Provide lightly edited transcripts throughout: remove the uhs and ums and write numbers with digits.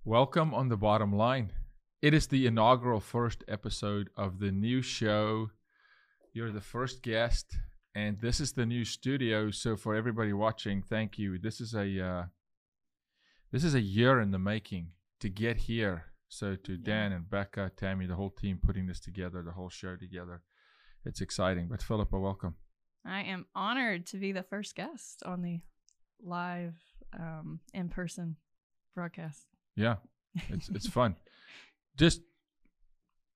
Welcome on the bottom line. It is the inaugural first episode of the new show. You're the first guest, and this is the new studio. So for everybody watching, thank you. This is a year in the making to get here. So to Dan and Becca, Tammy, the whole team putting this together, the whole show together, it's exciting. But Philipa, welcome. I am honored to be the first guest on the live in-person broadcast. Yeah, it's fun. Just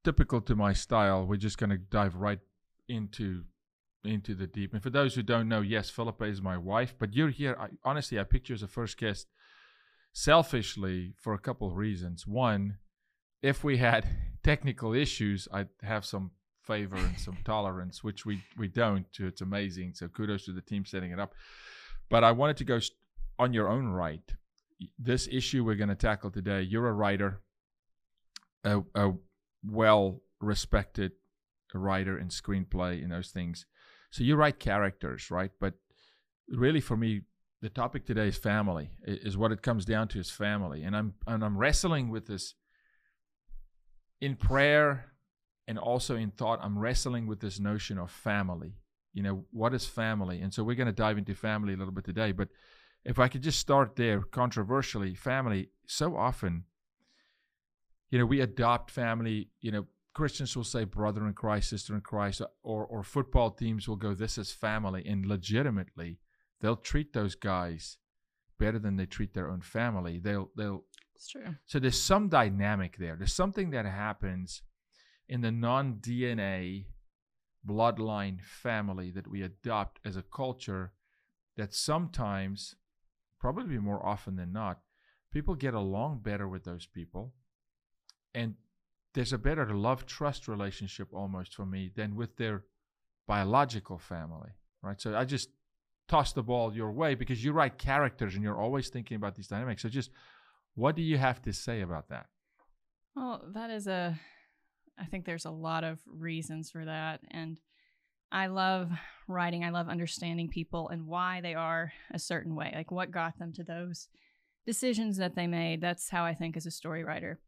typical to my style, we're just going to dive right into the deep. And for those who don't know, yes, Philipa is my wife, but you're here. Honestly, I picked you as a first guest selfishly for a couple of reasons. One, if we had technical issues, I'd have some favor and some tolerance, which we don't. It's amazing. So kudos to the team setting it up. But I wanted to go on your own right. This issue we're going to tackle today, you're a writer, a well-respected writer in screenplay and those things. So you write characters, right? But really for me, the topic today is family, is what it comes down to, is family. And I'm wrestling with this in prayer and also in thought. I'm wrestling with this notion of family. You know, what is family? And so we're going to dive into family a little bit today. But if I could just start there, controversially, family, so often, you know, we adopt family. You know, Christians will say brother in Christ, sister in Christ, or football teams will go, this is family. And legitimately, they'll treat those guys better than they treat their own family. They'll. It's true. So there's some dynamic there. There's something that happens in the non-DNA bloodline family that we adopt as a culture that sometimes, probably more often than not, people get along better with those people. And there's a better love-trust relationship almost for me than with their biological family, right? So I just toss the ball your way because you write characters and you're always thinking about these dynamics. So just what do you have to say about that? Well, I think there's a lot of reasons for that. And I love writing. I love understanding people and why they are a certain way, like what got them to those decisions that they made. That's how I think as a story writer.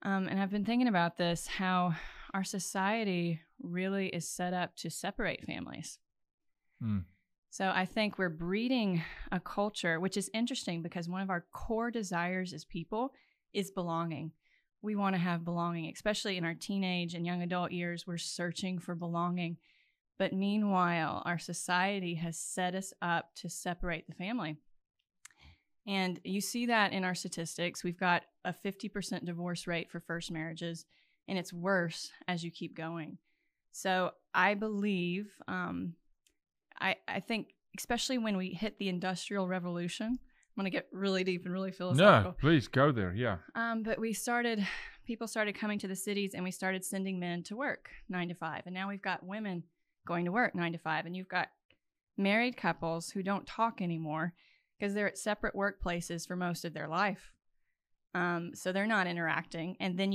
And I've been thinking about this, how our society really is set up to separate families. So I think we're breeding a culture, which is interesting because one of our core desires as people is belonging. We want to have belonging, especially in our teenage and young adult years. We're searching for belonging. But meanwhile, our society has set us up to separate the family. And you see that in our statistics. We've got a 50% divorce rate for first marriages, and it's worse as you keep going. So I believe, I think, especially when we hit the Industrial Revolution, I'm going to get really deep and really philosophical. No, please go there, yeah. But people started coming to the cities, and we started sending men to work 9 to 5. And now we've got women going to work 9 to 5. And you've got married couples who don't talk anymore because they're at separate workplaces for most of their life. So they're not interacting. And then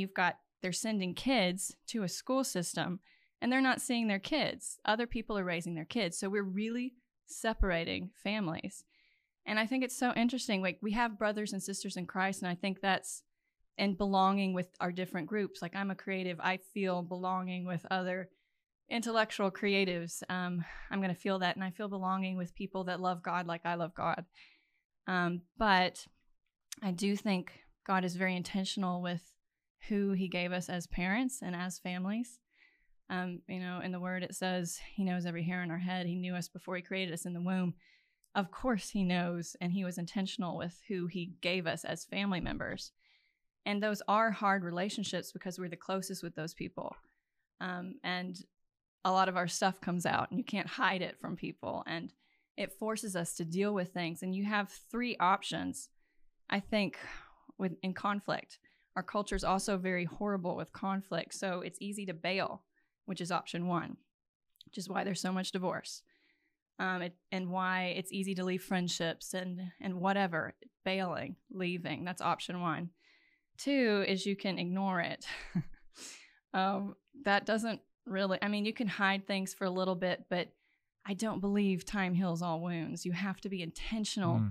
they're sending kids to a school system, and they're not seeing their kids. Other people are raising their kids. So we're really separating families. And I think it's so interesting. Like, we have brothers and sisters in Christ, and I think that's in belonging with our different groups. Like, I'm a creative. I feel belonging with other intellectual creatives. I'm going to feel that, and I feel belonging with people that love God like I love God. But I do think God is very intentional with who he gave us as parents and as families. You know, in the word it says he knows every hair on our head. He knew us before he created us in the womb. Of course he knows, and he was intentional with who he gave us as family members. And those are hard relationships because we're the closest with those people. And a lot of our stuff comes out, and you can't hide it from people. And it forces us to deal with things. And you have 3 options, I think, in conflict. Our culture is also very horrible with conflict. So it's easy to bail, which is option 1, which is why there's so much divorce. And why it's easy to leave friendships and whatever, bailing, leaving. That's option 1. 2 is you can ignore it. That doesn't really, I mean, you can hide things for a little bit, but I don't believe time heals all wounds. You have to be intentional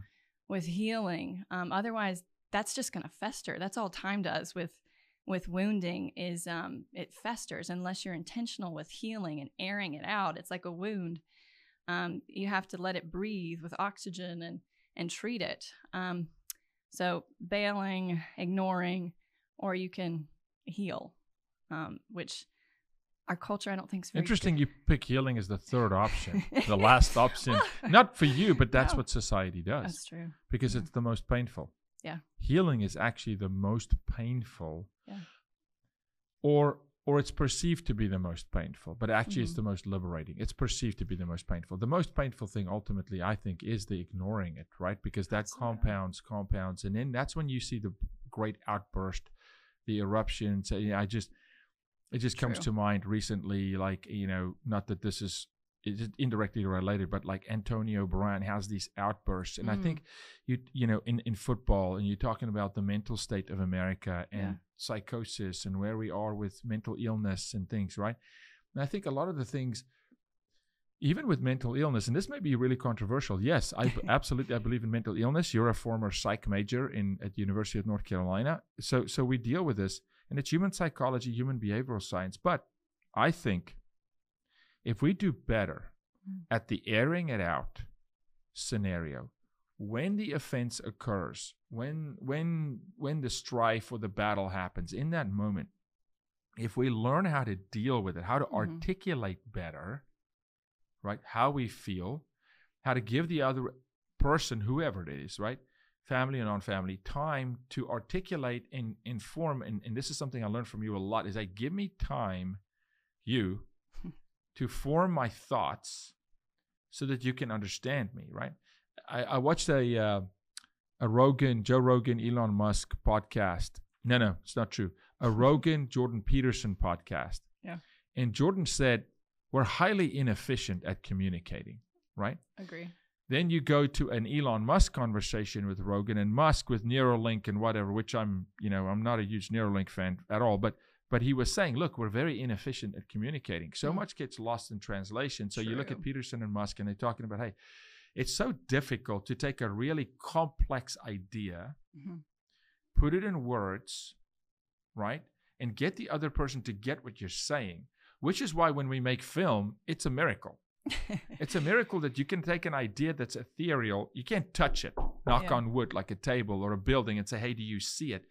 with healing. Otherwise, that's just going to fester. That's all time does with wounding is it festers unless you're intentional with healing and airing it out. It's like a wound. You have to let it breathe with oxygen and treat it. So bailing, ignoring, or you can heal, which our culture, I don't think is very interesting. good. You pick healing as the third option, the last option. Not for you, but that's what society does. That's true. Because it's the most painful. Yeah. Healing is actually the most painful. Yeah. Or it's perceived to be the most painful, but actually it's the most liberating. It's perceived to be the most painful. The most painful thing ultimately, I think, is the ignoring it, right? Because that compounds. And then that's when you see the great outburst, the eruptions. It just comes to mind recently, like, not that this is indirectly related, but like Antonio Brown has these outbursts. And I think, in football, and you're talking about the mental state of America and psychosis and where we are with mental illness and things, right? And I think a lot of the things, even with mental illness, and this may be really controversial. Yes, I believe in mental illness. You're a former psych major at the University of North Carolina. So we deal with this. And it's human psychology, human behavioral science. But I think if we do better at the airing it out scenario, when the offense occurs, when the strife or the battle happens, in that moment, if we learn how to deal with it, how to articulate better, right, how we feel, how to give the other person, whoever it is, right, family and non-family, time to articulate and inform, and this is something I learned from you a lot, is give me time, to form my thoughts so that you can understand me, right? I watched a Joe Rogan, Elon Musk podcast. No, it's not true. A Rogan, Jordan Peterson podcast. Yeah. And Jordan said, we're highly inefficient at communicating, right? Agree. Then you go to an Elon Musk conversation with Rogan and Musk with Neuralink and whatever, which I'm not a huge Neuralink fan at all, but he was saying, look, we're very inefficient at communicating. So much gets lost in translation. So you look at Peterson and Musk and they're talking about, hey, it's so difficult to take a really complex idea, put it in words, right? And get the other person to get what you're saying, which is why when we make film, it's a miracle. It's a miracle that you can take an idea that's ethereal. You can't touch it, knock on wood like a table or a building and say, hey, do you see it?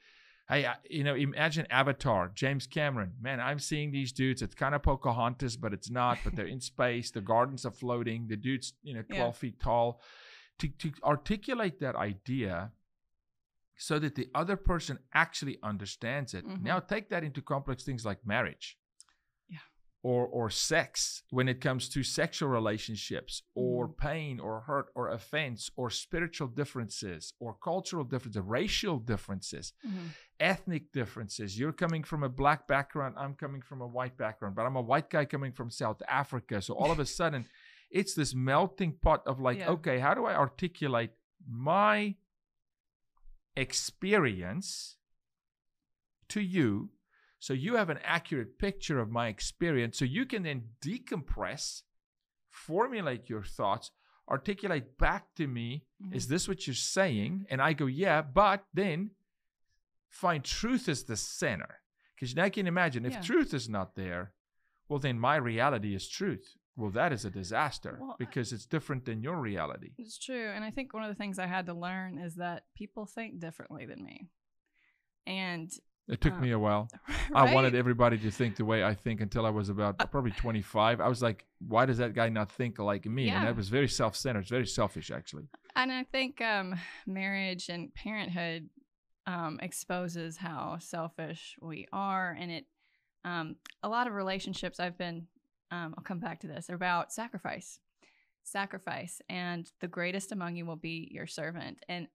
Hey, imagine Avatar, James Cameron. Man, I'm seeing these dudes. It's kind of Pocahontas, but it's not. But they're in space. The gardens are floating. The dude's 12 feet tall. To articulate that idea so that the other person actually understands it. Now take that into complex things like marriage. Or sex, when it comes to sexual relationships, or pain, or hurt, or offense, or spiritual differences, or cultural differences, racial differences, ethnic differences. You're coming from a black background, I'm coming from a white background, but I'm a white guy coming from South Africa. So all of a sudden, it's this melting pot of okay, how do I articulate my experience to you, so you have an accurate picture of my experience, so you can then decompress, formulate your thoughts, articulate back to me, is this what you're saying? And I go, yeah, but then find truth as the center. Because now you can imagine, if truth is not there, well, then my reality is truth. Well, that is a disaster because it's different than your reality. It's true. And I think one of the things I had to learn is that people think differently than me. And it took me a while. Right? I wanted everybody to think the way I think until I was about probably 25. I was like, why does that guy not think like me? Yeah. And that was very self-centered. It's very selfish, actually. And I think marriage and parenthood exposes how selfish we are. And it a lot of relationships I've been, I'll come back to this, are about sacrifice. And the greatest among you will be your servant. And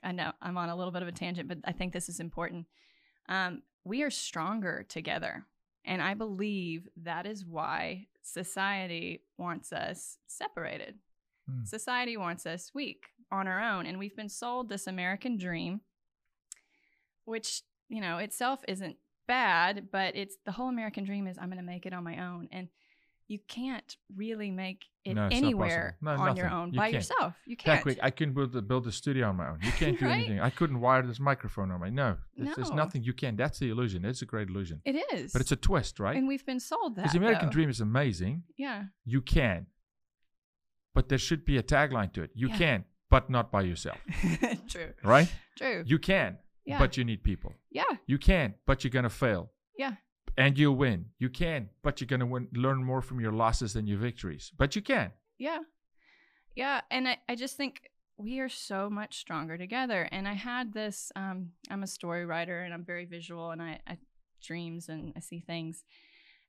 I know I'm on a little bit of a tangent, but I think this is important. We are stronger together. And I believe that is why society wants us separated. Society wants us weak on our own. And we've been sold this American dream, which, itself isn't bad, but it's the whole American dream is I'm going to make it on my own. And you can't really make it No, it's not anywhere possible. No, on your nothing. own You by can't. yourself. You Yeah, can't. quick. I couldn't build a studio on my own. You can't do Right? anything. I couldn't wire this microphone on my own. No, there's No. nothing you can. That's the illusion. It's a great illusion. It is. But it's a twist, right? And we've been sold that. Because the American though. dream is amazing. Yeah. You can. But there should be a tagline to it. You Yeah. can, but not by yourself. True. Right? True. You can, Yeah. but you need people. Yeah. You can, but you're going to fail. Yeah. And you'll win. You can, but you're going to learn more from your losses than your victories. But you can. Yeah. Yeah. And I just think we are so much stronger together. And I had this, I'm a story writer and I'm very visual and I dreams and I see things.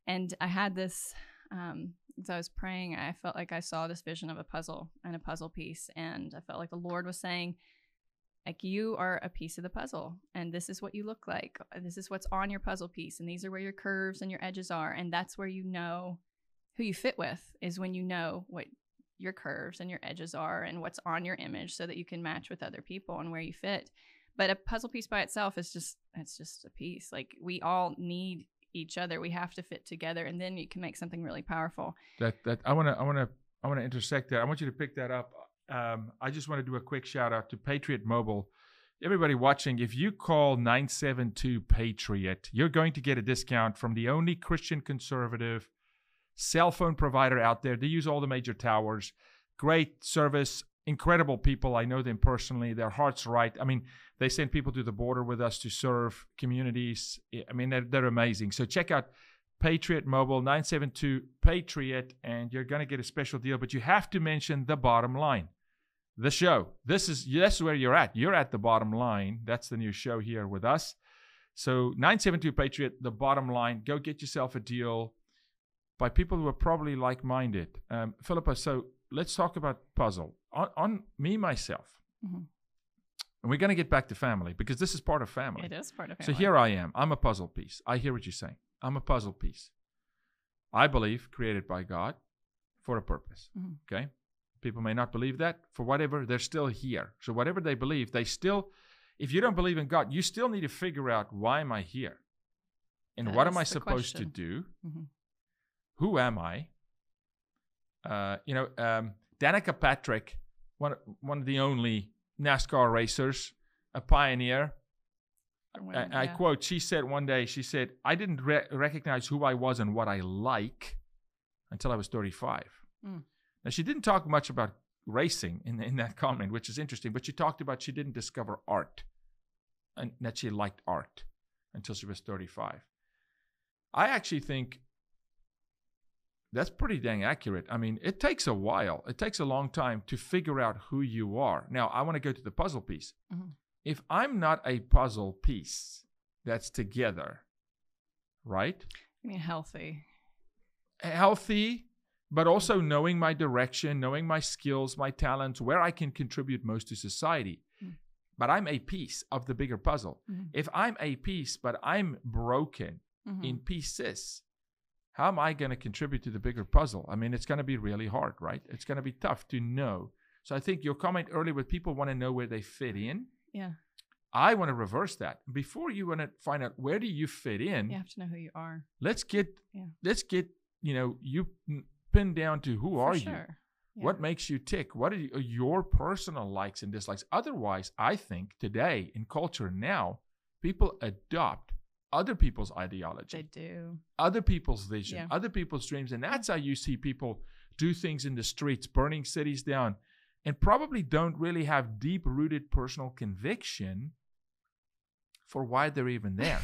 And I had this, as I was praying, I felt like I saw this vision of a puzzle and a puzzle piece. And I felt like the Lord was saying, like, you are a piece of the puzzle and this is what you look like. This is what's on your puzzle piece. And these are where your curves and your edges are. And that's where you know who you fit with, is when you know what your curves and your edges are and what's on your image so that you can match with other people and where you fit. But a puzzle piece by itself is it's just a piece. Like, we all need each other. We have to fit together, and then you can make something really powerful. That I want to intersect that. I want you to pick that up. I just want to do a quick shout out to Patriot Mobile. Everybody watching, if you call 972 Patriot, you're going to get a discount from the only Christian conservative cell phone provider out there. They use all the major towers. Great service, incredible people. I know them personally. Their heart's right. I mean, they send people to the border with us to serve communities. I mean, they're amazing. So check out Patriot Mobile, 972 Patriot, and you're going to get a special deal. But you have to mention the bottom line. The show. That's where you're at. You're at the bottom line. That's the new show here with us. So 972 Patriot, the bottom line. Go get yourself a deal by people who are probably like-minded. Philipa, so let's talk about puzzle. On me, myself. Mm-hmm. And we're going to get back to family because this is part of family. It is part of family. So here I am. I'm a puzzle piece. I hear what you're saying. I'm a puzzle piece. I believe created by God for a purpose. Mm-hmm. Okay? People may not believe that. For whatever, they're still here. So whatever they believe, if you don't believe in God, you still need to figure out, why am I here? And what am I supposed to do? Mm-hmm. Who am I? Danica Patrick, one of the only NASCAR racers, a pioneer. I quote, she said one day, I didn't recognize who I was and what I like until I was 35. Mm. Now, she didn't talk much about racing in that comment, which is interesting, but she talked about she didn't discover art and that she liked art until she was 35. I actually think that's pretty dang accurate. I mean, it takes a while. It takes a long time to figure out who you are. Now, I want to go to the puzzle piece. Mm-hmm. If I'm not a puzzle piece that's together, right? I mean, healthy, but also knowing my direction, knowing my skills, my talents, where I can contribute most to society. Mm-hmm. But I'm a piece of the bigger puzzle. Mm-hmm. If I'm a piece, but I'm broken in pieces, how am I going to contribute to the bigger puzzle? I mean, it's going to be really hard, right? It's going to be tough to know. So I think your comment earlier with people want to know where they fit in. Yeah. I want to reverse that. Before you want to find out where do you fit in, you have to know who you are. Let's get you pinned down to who are you? Yeah. What makes you tick? What are your personal likes and dislikes? Otherwise, I think today in culture now, people adopt other people's ideology. They do. Other people's vision, other people's dreams. And that's how you see people do things in the streets, burning cities down, and probably don't really have deep-rooted personal conviction for why they're even there.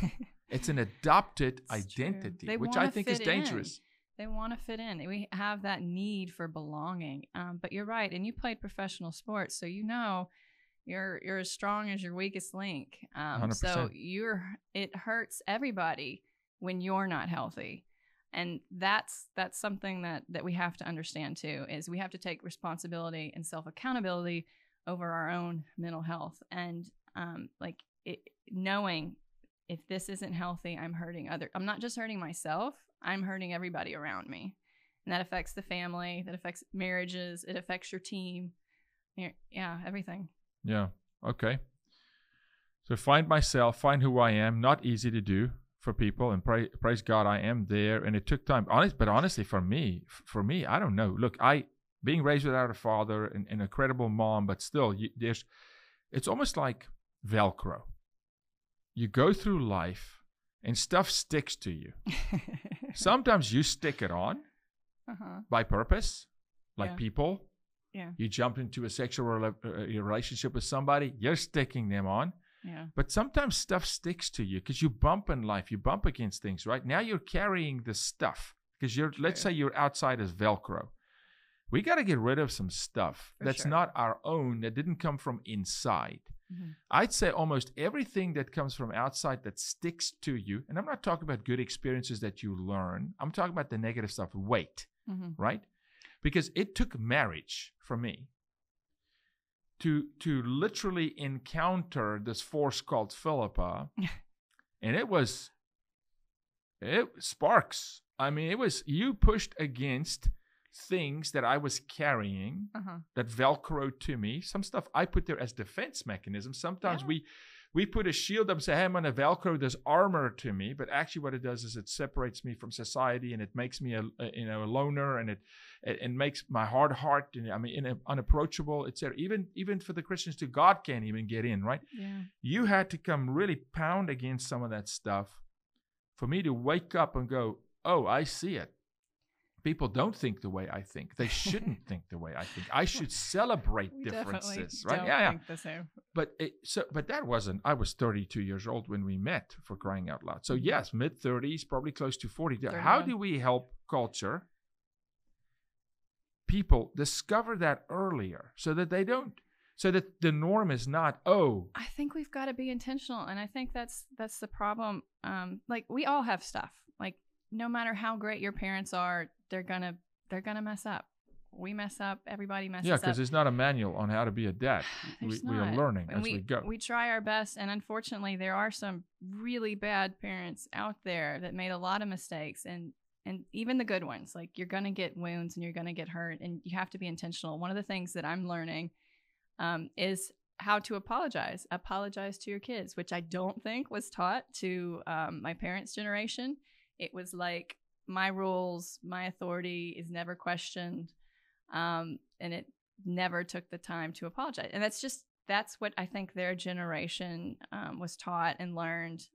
It's an adopted identity, which I think is dangerous. They want to fit in. We have that need for belonging. But you're right. And you played professional sports, so you know you're as strong as your weakest link. 100%. So it hurts everybody when you're not healthy. And that's something that we have to understand too, is we have to take responsibility and self-accountability over our own mental health. And knowing if this isn't healthy, I'm not just hurting myself, I'm hurting everybody around me. And that affects the family, that affects marriages, it affects your team. Everything. Yeah. Okay. So find myself, find who I am. Not easy to do. for people, and praise God, I am there. And it took time. But honestly, for me, I don't know. Look, being raised without a father and an incredible mom, but still, it's almost like Velcro. You go through life, and stuff sticks to you. Sometimes you stick it on by purpose, like people. Yeah. You jump into a sexual relationship with somebody, you're sticking them on. Yeah. But sometimes stuff sticks to you because you bump in life, you bump against things, right? Now you're carrying the stuff because let's say you're outside as Velcro. We got to get rid of some stuff that's not our own, that didn't come from inside. Mm-hmm. I'd say almost everything that comes from outside that sticks to you, and I'm not talking about good experiences that you learn. I'm talking about the negative stuff, right? Because it took marriage for me to literally encounter this force called Philipa, and it was sparks. I mean, it was you pushed against things that I was carrying that Velcro to me. Some stuff I put there as defense mechanisms. Sometimes we put a shield up and say, hey, I'm going to Velcro this armor to me. But actually what it does is it separates me from society, and it makes me a loner, and it makes my hard heart, unapproachable, etc. Even for the Christians too, God can't even get in, right? Yeah. You had to come really pound against some of that stuff for me to wake up and go, oh, I see it. People don't think the way I think. They shouldn't think the way I think. I should celebrate differences, right? Think the same. But that wasn't. I was 32 years old when we met, for crying out loud. So yes, mid 30s, probably close to 40. 31. How do we help culture people discover that earlier, so that they don't? So that the norm is not, I think we've got to be intentional, and I think that's the problem. Like we all have stuff. Like no matter how great your parents are, they're gonna mess up. We mess up. Everybody messes up. Yeah, because there's not a manual on how to be a dad. We are learning as we go. We try our best, and unfortunately, there are some really bad parents out there that made a lot of mistakes, and even the good ones. Like you're gonna get wounds, and you're gonna get hurt, and you have to be intentional. One of the things that I'm learning is how to apologize. Apologize to your kids, which I don't think was taught to my parents' generation. It was like, my rules, my authority is never questioned. And it never took the time to apologize. And that's what I think their generation was taught and learned.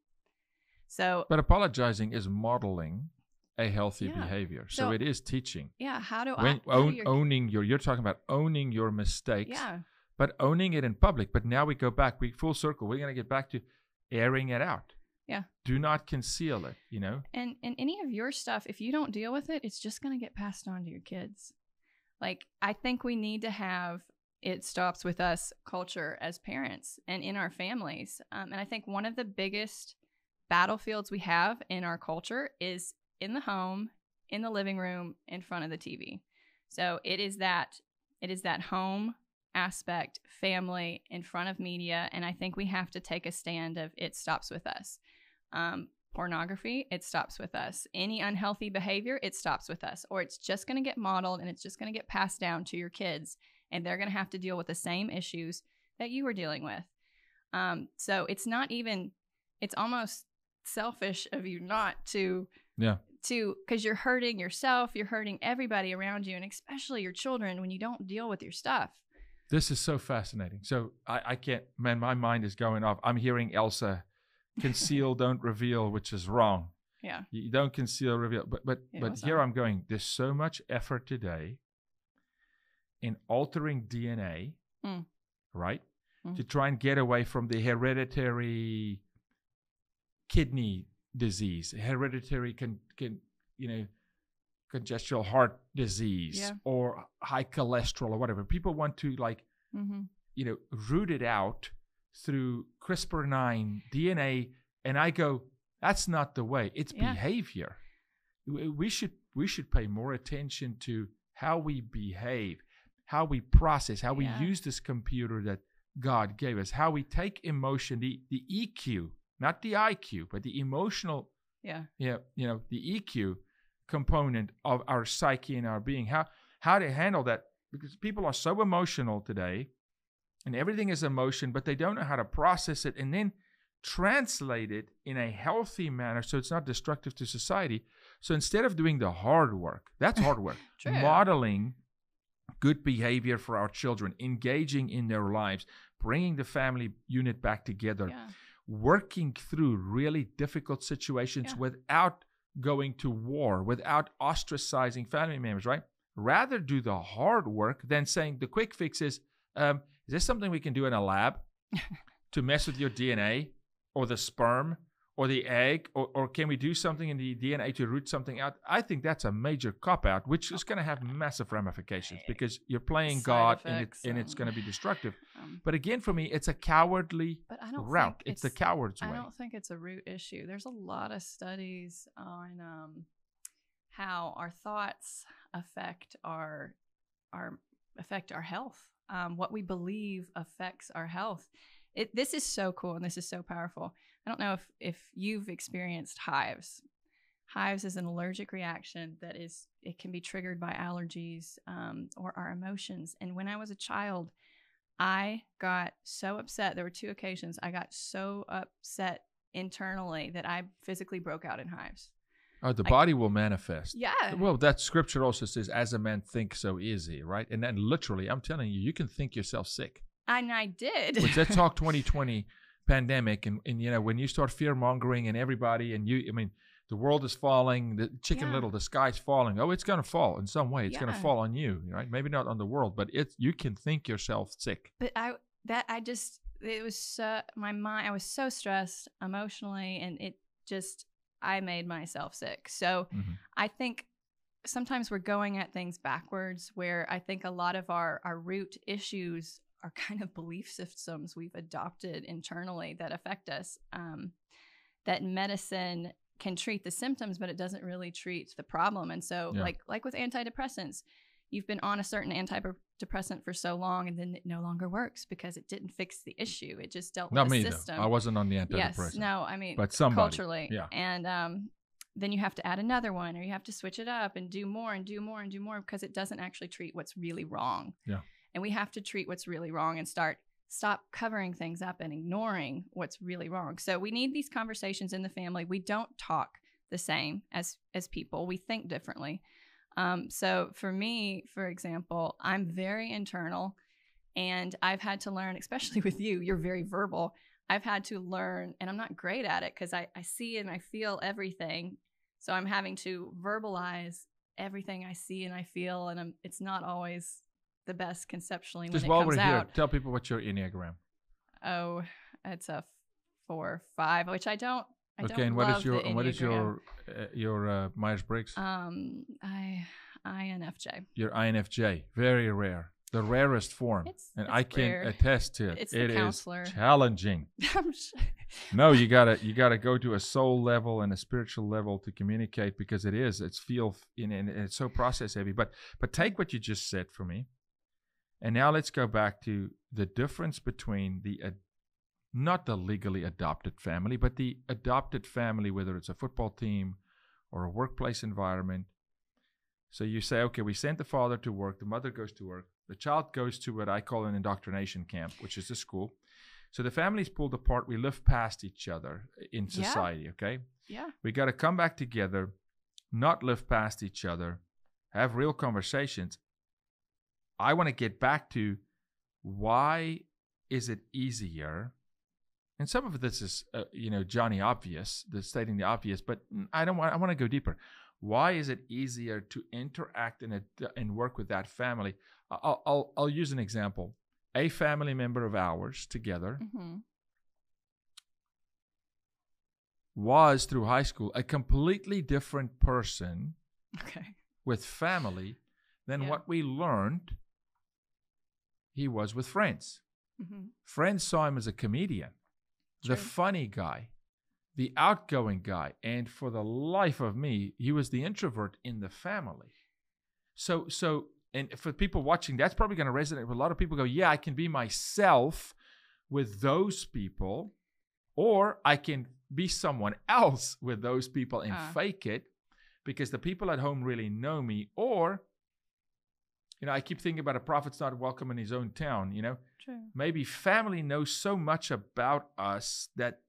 But apologizing is modeling a healthy behavior. So it is teaching. Yeah. You're talking about owning your mistakes. Yeah. But owning it in public. But now we go back, full circle. We're going to get back to airing it out. Yeah. Do not conceal it, And any of your stuff, if you don't deal with it, it's just going to get passed on to your kids. Like, I think we need to have it stops with us culture as parents and in our families. And I think one of the biggest battlefields we have in our culture is in the home, in the living room, in front of the TV. So it is that home aspect, family, in front of media. And I think we have to take a stand of it stops with us. Pornography, it stops with us. Any unhealthy behavior, it stops with us. Or it's just going to get modeled, and it's just going to get passed down to your kids, and they're going to have to deal with the same issues that you were dealing with. So it's not even, it's almost selfish of you not to, because you're hurting yourself, you're hurting everybody around you, and especially your children when you don't deal with your stuff. This is so fascinating. So I can't, man, my mind is going off. I'm hearing Elsa, conceal, don't reveal, which is wrong. Yeah. You don't conceal, reveal. But here I'm going, there's so much effort today in altering DNA, right? To try and get away from the hereditary kidney disease, hereditary congestional heart disease, or high cholesterol or whatever. People want to root it out through CRISPR-9 DNA, and I go, that's not the way. It's behavior. We should pay more attention to how we behave, how we process, how we use this computer that God gave us, how we take emotion, the EQ, not the IQ, but the emotional, the EQ component of our psyche and our being, how to handle that, because people are so emotional today, and everything is emotion, but they don't know how to process it and then translate it in a healthy manner so it's not destructive to society. So instead of doing the hard work, that's hard work, modeling good behavior for our children, engaging in their lives, bringing the family unit back together, working through really difficult situations without going to war, without ostracizing family members, right? Rather do the hard work than saying the quick fix is this something we can do in a lab to mess with your DNA or the sperm or the egg, or can we do something in the DNA to root something out? I think that's a major cop-out, which is going to have massive ramifications because you're playing God and it's going to be destructive. But again, for me, it's a cowardly route. It's the coward's way. I don't think it's a root issue. There's a lot of studies on how our thoughts affect our health. What we believe affects our health. This is so cool and this is so powerful. I don't know if you've experienced hives. Hives is an allergic reaction it can be triggered by allergies or our emotions. And when I was a child, I got so upset. There were 2 occasions I got so upset internally that I physically broke out in hives. Oh, the body will manifest. Yeah. Well, that scripture also says, as a man thinks, so is he, right? And then literally, I'm telling you, you can think yourself sick. And I did. Which let's talk 2020 pandemic. And you know, when you start fear-mongering and everybody, and the world is falling, the Chicken Little, the sky's falling. Oh, it's going to fall in some way. It's going to fall on you, right? Maybe not on the world, but you can think yourself sick. But it was so, my mind, I was so stressed emotionally, and I made myself sick. So I think sometimes we're going at things backwards, where I think a lot of our root issues are kind of belief systems we've adopted internally that affect us. That medicine can treat the symptoms, but it doesn't really treat the problem. And so like with antidepressants, you've been on a certain antidepressant for so long, and then it no longer works because it didn't fix the issue. It just dealt with the system. Though. I wasn't on the antidepressant. Yes, no, I mean, but somebody, culturally. Yeah. And then you have to add another one, or you have to switch it up and do more and do more and do more, because it doesn't actually treat what's really wrong. Yeah. And we have to treat what's really wrong and stop covering things up and ignoring what's really wrong. So we need these conversations in the family. We don't talk the same as people. We think differently. So for me, for example, I'm very internal, and I've had to learn, especially with you're very verbal. I've had to learn, and I'm not great at it because I see and I feel everything. So I'm having to verbalize everything I see and I feel, and it's not always the best conceptually when it comes out. Just while we're here, tell people what's your Enneagram. Oh, it's a 4-5, which I don't. Okay, and what is your Myers-Briggs? INFJ. Your INFJ, very rare, the rarest form, it's I can attest to it. It's the counselor. Is challenging. No, you gotta go to a soul level and a spiritual level to communicate, because it's it's so process heavy. But take what you just said for me, and now let's go back to the difference between not the legally adopted family, but the adopted family, whether it's a football team or a workplace environment. So you say, okay, we sent the father to work, the mother goes to work, the child goes to what I call an indoctrination camp, which is the school. So the family's pulled apart. We live past each other in society, okay? Yeah. We got to come back together, not live past each other, have real conversations. I want to get back to, why is it easier? And some of this is, Johnny obvious, stating the obvious, but I want to go deeper. Why is it easier to interact and work with that family? I'll use an example. A family member of ours together was, through high school, a completely different person with family than what we learned he was with friends. Friends saw him as a comedian. The funny guy, the outgoing guy. And for the life of me, he was the introvert in the family. So, and for people watching, that's probably going to resonate with a lot of people. Go, yeah, I can be myself with those people, or I can be someone else with those people and fake it, because the people at home really know me. Or, You know, I keep thinking about a prophet's not welcome in his own town, you know. True. Maybe family knows so much about us that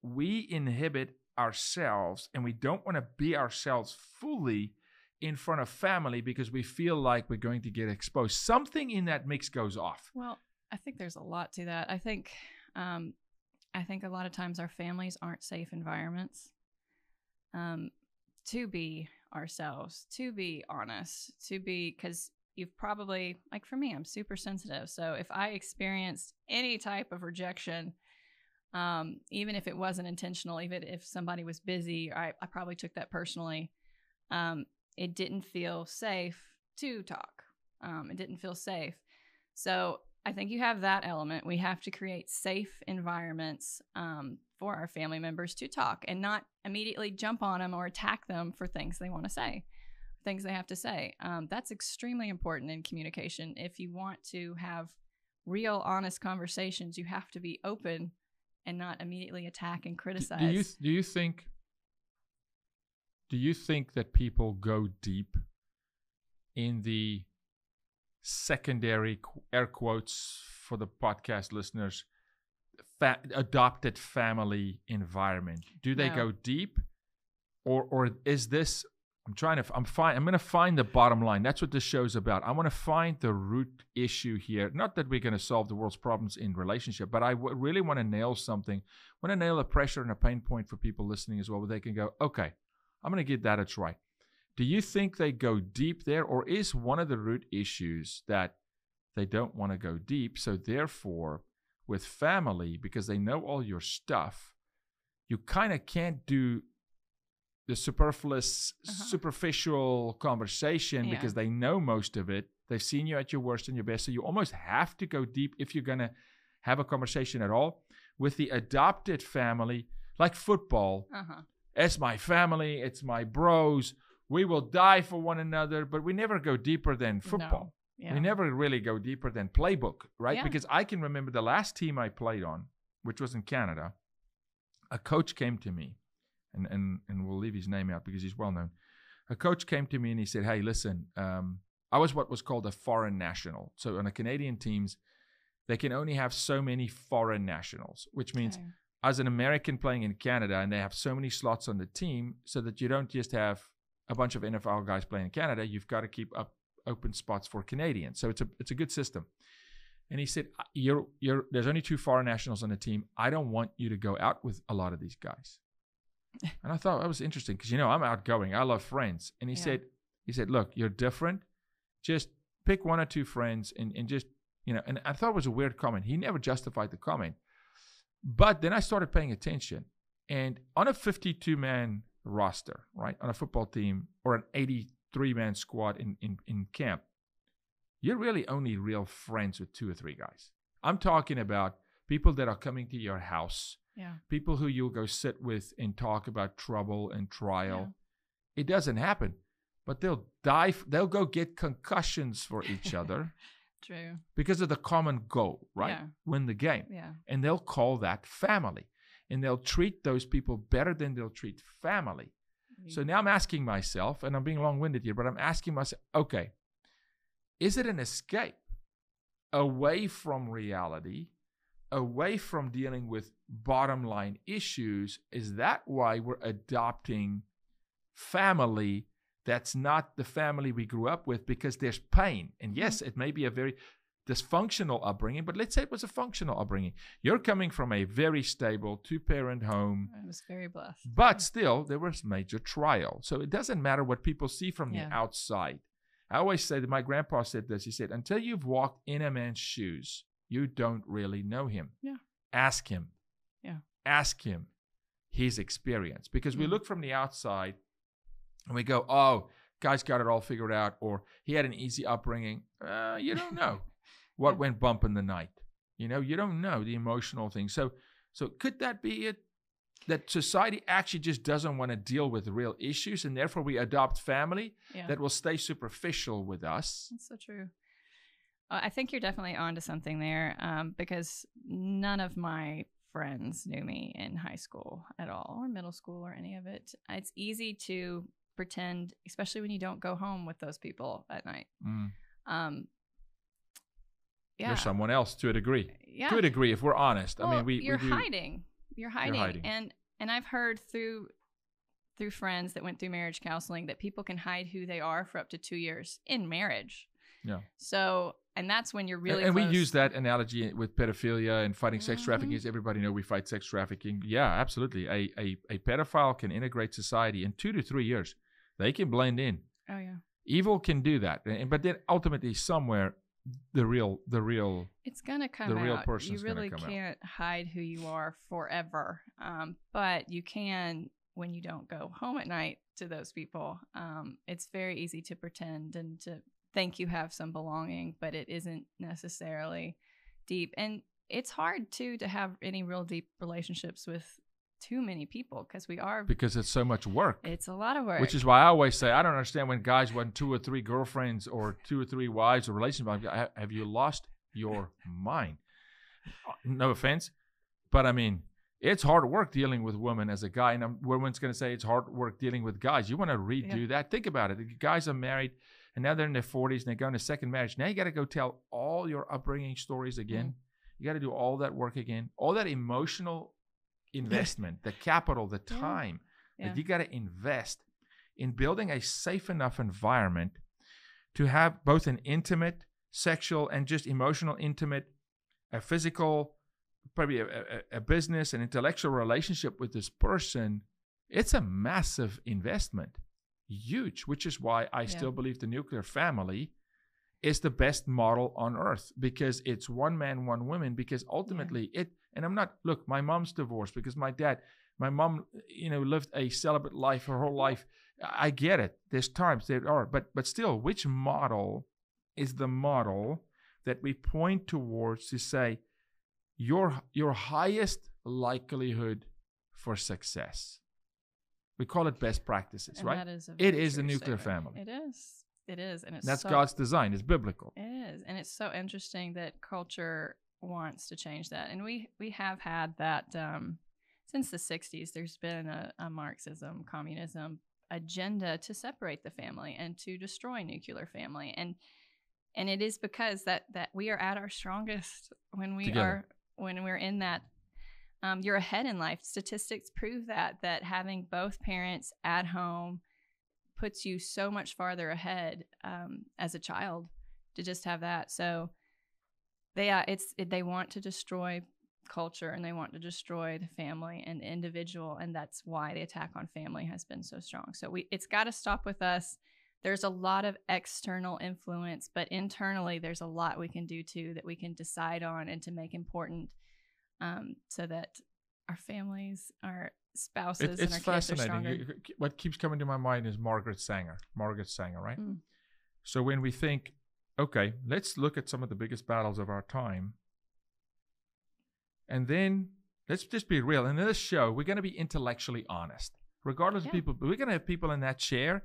we inhibit ourselves, and we don't want to be ourselves fully in front of family because we feel like we're going to get exposed. Something in that mix goes off. Well, I think there's a lot to that. I think a lot of times our families aren't safe environments to be ourselves, to be honest, because you've probably, like for me, I'm super sensitive. So if I experienced any type of rejection, even if it wasn't intentional, even if somebody was busy, I probably took that personally. It didn't feel safe to talk. It didn't feel safe. So I think you have that element. We have to create safe environments for our family members to talk and not immediately jump on them or attack them for things they want to say, things they have to say. That's extremely important in communication. If you want to have real, honest conversations, you have to be open and not immediately attack and criticize. Do you think that people go deep in the secondary, air quotes for the podcast listeners, adopted family environment? Do they go deep, or is this? I'm going to find the bottom line. That's what this show's about. I want to find the root issue here. Not that we're going to solve the world's problems in relationship, but I really want to nail something. I want to nail a pressure and a pain point for people listening as well, where they can go, okay, I'm going to get that a try. Do you think they go deep there, or is one of the root issues that they don't want to go deep? So therefore, with family, because they know all your stuff, you kind of can't do the superfluous, superficial conversation because they know most of it. They've seen you at your worst and your best. So you almost have to go deep if you're going to have a conversation at all. With the adopted family, like football, it's my family, it's my bros. We will die for one another, but we never go deeper than football. No. Yeah. We never really go deeper than playbook, right? Yeah. Because I can remember the last team I played on, which was in Canada, a coach came to me, and we'll leave his name out because he's well known. A coach came to me and he said, hey, listen, I was what was called a foreign national. So on the Canadian teams, they can only have so many foreign nationals, which means as an American playing in Canada, and they have so many slots on the team so that you don't just have a bunch of NFL guys playing in Canada, you've got to keep up open spots for Canadians. So it's a good system. And he said, there's only 2 foreign nationals on the team. I don't want you to go out with a lot of these guys. And I thought that was interesting because, I'm outgoing. I love friends. And he said, look, you're different. Just pick 1 or 2 friends and just, and I thought it was a weird comment. He never justified the comment. But then I started paying attention. And on a 52-man roster, right, on a football team or an 83-man squad in camp, you're really only real friends with 2 or 3 guys. I'm talking about people that are coming to your house, people who you'll go sit with and talk about trouble and trial. It doesn't happen, but they'll go get concussions for each other. True. Because of the common goal, right? Yeah. Win the game. Yeah. And they'll call that family. And they'll treat those people better than they'll treat family. So now I'm asking myself, and I'm being long-winded here, but I'm asking myself, okay, is it an escape away from reality, away from dealing with bottom line issues? Is that why we're adopting family that's not the family we grew up with because there's pain? And yes, it may be a very dysfunctional upbringing, but let's say it was a functional upbringing. You're coming from a very stable 2-parent home. I was very blessed. But still, there was major trial. So it doesn't matter what people see from the outside. I always say that my grandpa said this. He said, until you've walked in a man's shoes, you don't really know him. Yeah. Ask him. Yeah. Ask him his experience. Because we look from the outside and we go, oh, guy's got it all figured out, or he had an easy upbringing. You don't know what went bump in the night. You don't know the emotional thing. So could that be it? That society actually just doesn't want to deal with real issues, and therefore we adopt family that will stay superficial with us. That's so true. I think you're definitely onto something there, because none of my friends knew me in high school at all, or middle school, or any of it. It's easy to pretend, especially when you don't go home with those people at night. Yeah. You're someone else to a degree. Yeah. To a degree, if we're honest. Well, I mean, you're hiding. You're hiding. And I've heard through friends that went through marriage counseling that people can hide who they are for up to 2 years in marriage. Yeah. So, and that's when you're really and close. we use that analogy with pedophilia and fighting sex trafficking. As everybody know, we fight sex trafficking. Yeah, absolutely. A pedophile can integrate society in 2 to 3 years. They can blend in. Oh yeah. Evil can do that, but then ultimately somewhere the real it's gonna come the real out. person's You really gonna come can't hide who you are forever, but you can when you don't go home at night to those people. It's very easy to pretend and to think you have some belonging, but it isn't necessarily deep. And it's hard too to have any real deep relationships with too many people because it's so much work. It's a lot of work. Which is why I always say I don't understand when guys want 2 or 3 girlfriends or 2 or 3 wives or relationships. Have you lost your mind? No offense, but I mean, it's hard work dealing with women as a guy, and women's going to say it's hard work dealing with guys. You want to redo that? Think about it. The guys are married, and now they're in their 40s, and they're going to second marriage. Now you got to go tell all your upbringing stories again. You got to do all that work again, all that emotional investment, the capital, the time that you got to invest in building a safe enough environment to have both an intimate, sexual, and just emotional, intimate, a physical, probably a business, an intellectual relationship with this person. It's a massive investment, huge, which is why I still believe the nuclear family is the best model on earth, because it's one man, one woman, because ultimately and I'm not, look, my mom's divorced because my mom, lived a celibate life her whole life. I get it. There's times there are, but still, which model is the model that we point towards to say your highest likelihood for success? We call it best practices, and right? It is a nuclear family. It is. It is. And that's God's design. It's biblical. It is. And it's so interesting that culture wants to change that. And we have had that since the 60s. There's been a Marxism, communism agenda to separate the family and to destroy nuclear family. And it is because that we are at our strongest when we're in that. You're ahead in life. Statistics prove that having both parents at home puts you so much farther ahead as a child to just have that. So they want to destroy culture, and they want to destroy the family and the individual, and that's why the attack on family has been so strong. So it's got to stop with us. There's a lot of external influence, but internally there's a lot we can do too, that we can decide on and to make important, so that our families, our spouses, and our kids are stronger. What keeps coming to my mind is Margaret Sanger, right? So when we think, okay, let's look at some of the biggest battles of our time, and then let's just be real. In this show, we're going to be intellectually honest, regardless of people. But we're going to have people in that chair.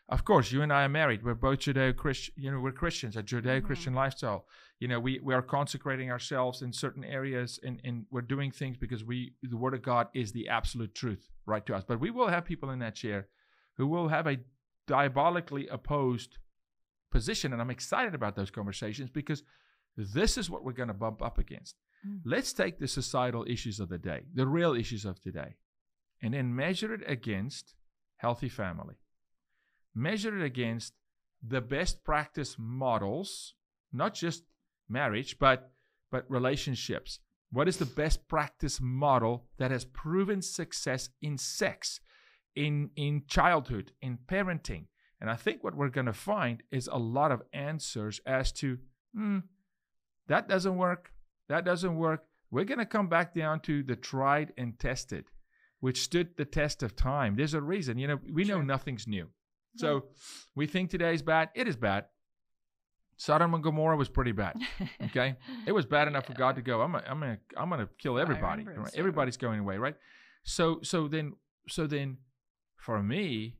Of course, you and I are married. We're both Judeo-Christian. We're Christians, a Judeo-Christian lifestyle. We are consecrating ourselves in certain areas, and we're doing things because the Word of God is the absolute truth, right, to us. But we will have people in that chair who will have a diabolically opposed position, and I'm excited about those conversations because this is what we're going to bump up against. Let's take the societal issues of the day, the real issues of today, and then measure it against healthy family. Measure it against the best practice models, not just marriage, but relationships. What is the best practice model that has proven success in sex, in childhood, in parenting? And I think what we're going to find is a lot of answers as to, that doesn't work. That doesn't work. We're going to come back down to the tried and tested, which stood the test of time. There's a reason. We know nothing's new. So we think today is bad. It is bad. Sodom and Gomorrah was pretty bad. Okay, it was bad enough for God to go, I'm gonna kill everybody. Right? Everybody's going away, right? So then for me,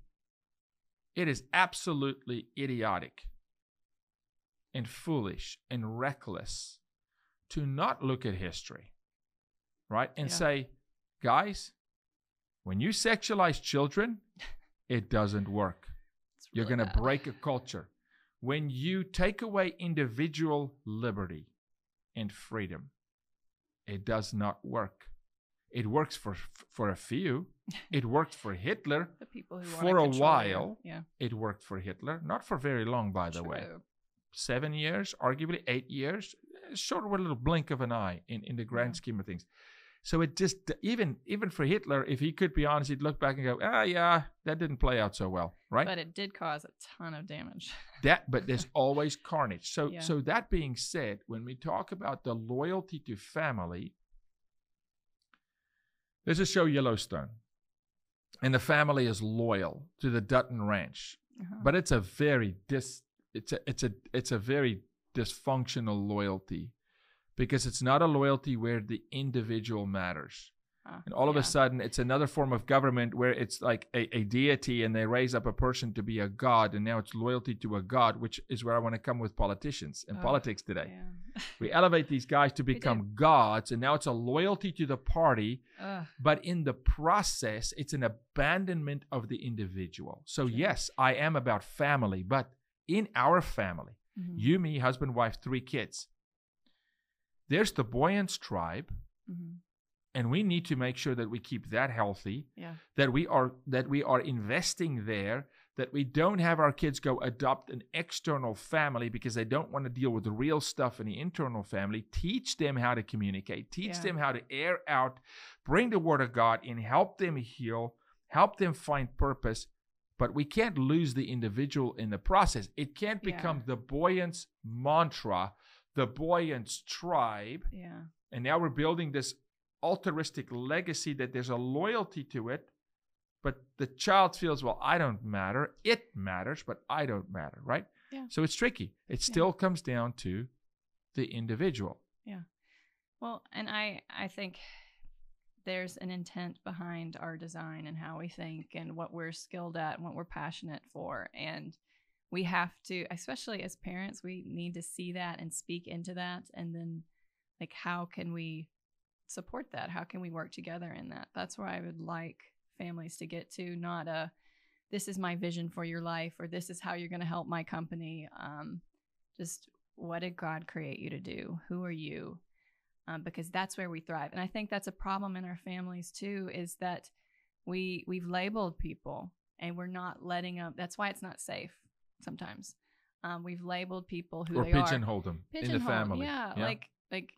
it is absolutely idiotic and foolish and reckless to not look at history, right? And say, guys, when you sexualize children, it doesn't work. You're going to break a culture. when you take away individual liberty and freedom, it does not work. It works for a few. It worked for Hitler The people who for a wanna control while. you. Yeah. It worked for Hitler, not for very long, by the way. True. 7 years, arguably 8 years, short of a little blink of an eye in the grand scheme of things. So it just, even for Hitler, if he could be honest, he'd look back and go, yeah, that didn't play out so well, right? But it did cause a ton of damage. But there's always carnage. So, Yeah. so that being said, when we talk about the loyalty to family, there's a show Yellowstone, and the family is loyal to the Dutton Ranch, but it's a very it's a very dysfunctional loyalty, because it's not a loyalty where the individual matters. And all of a sudden, it's another form of government where it's like a deity, and they raise up a person to be a god, and now it's loyalty to a god, which is where I want to come with politicians and politics today. Yeah. We elevate these guys to become gods, and now it's a loyalty to the party, but in the process, it's an abandonment of the individual. So yes, I am about family, but in our family, you, me, husband, wife, 3 kids, there's the Booyens tribe. And we need to make sure that we keep that healthy, that we are investing there, that we don't have our kids go adopt an external family because they don't want to deal with the real stuff in the internal family. Teach them how to communicate, teach them how to air out, bring the word of God in, help them heal, help them find purpose. But we can't lose the individual in the process. It can't become the Booyens mantra, the Booyens tribe. And now we're building this altruistic legacy that there's a loyalty to it, but the child feels, well, I don't matter. It matters, but I don't matter, right? So it's tricky. It still comes down to the individual. Well, and I think there's an intent behind our design and how we think and what we're skilled at and what we're passionate for. And we have to, especially as parents, we need to see that and speak into that. And then, like, how can we support that? How can we work together in that? That's where I would like families to get to, not this is my vision for your life, or this is how you're going to help my company. Just what did God create you to do? Who are you? Because that's where we thrive. And I think that's a problem in our families too, is that we've labeled people and we're not letting them. That's why it's not safe sometimes. We've labeled people who or they pigeonholed them in the family. Yeah. Like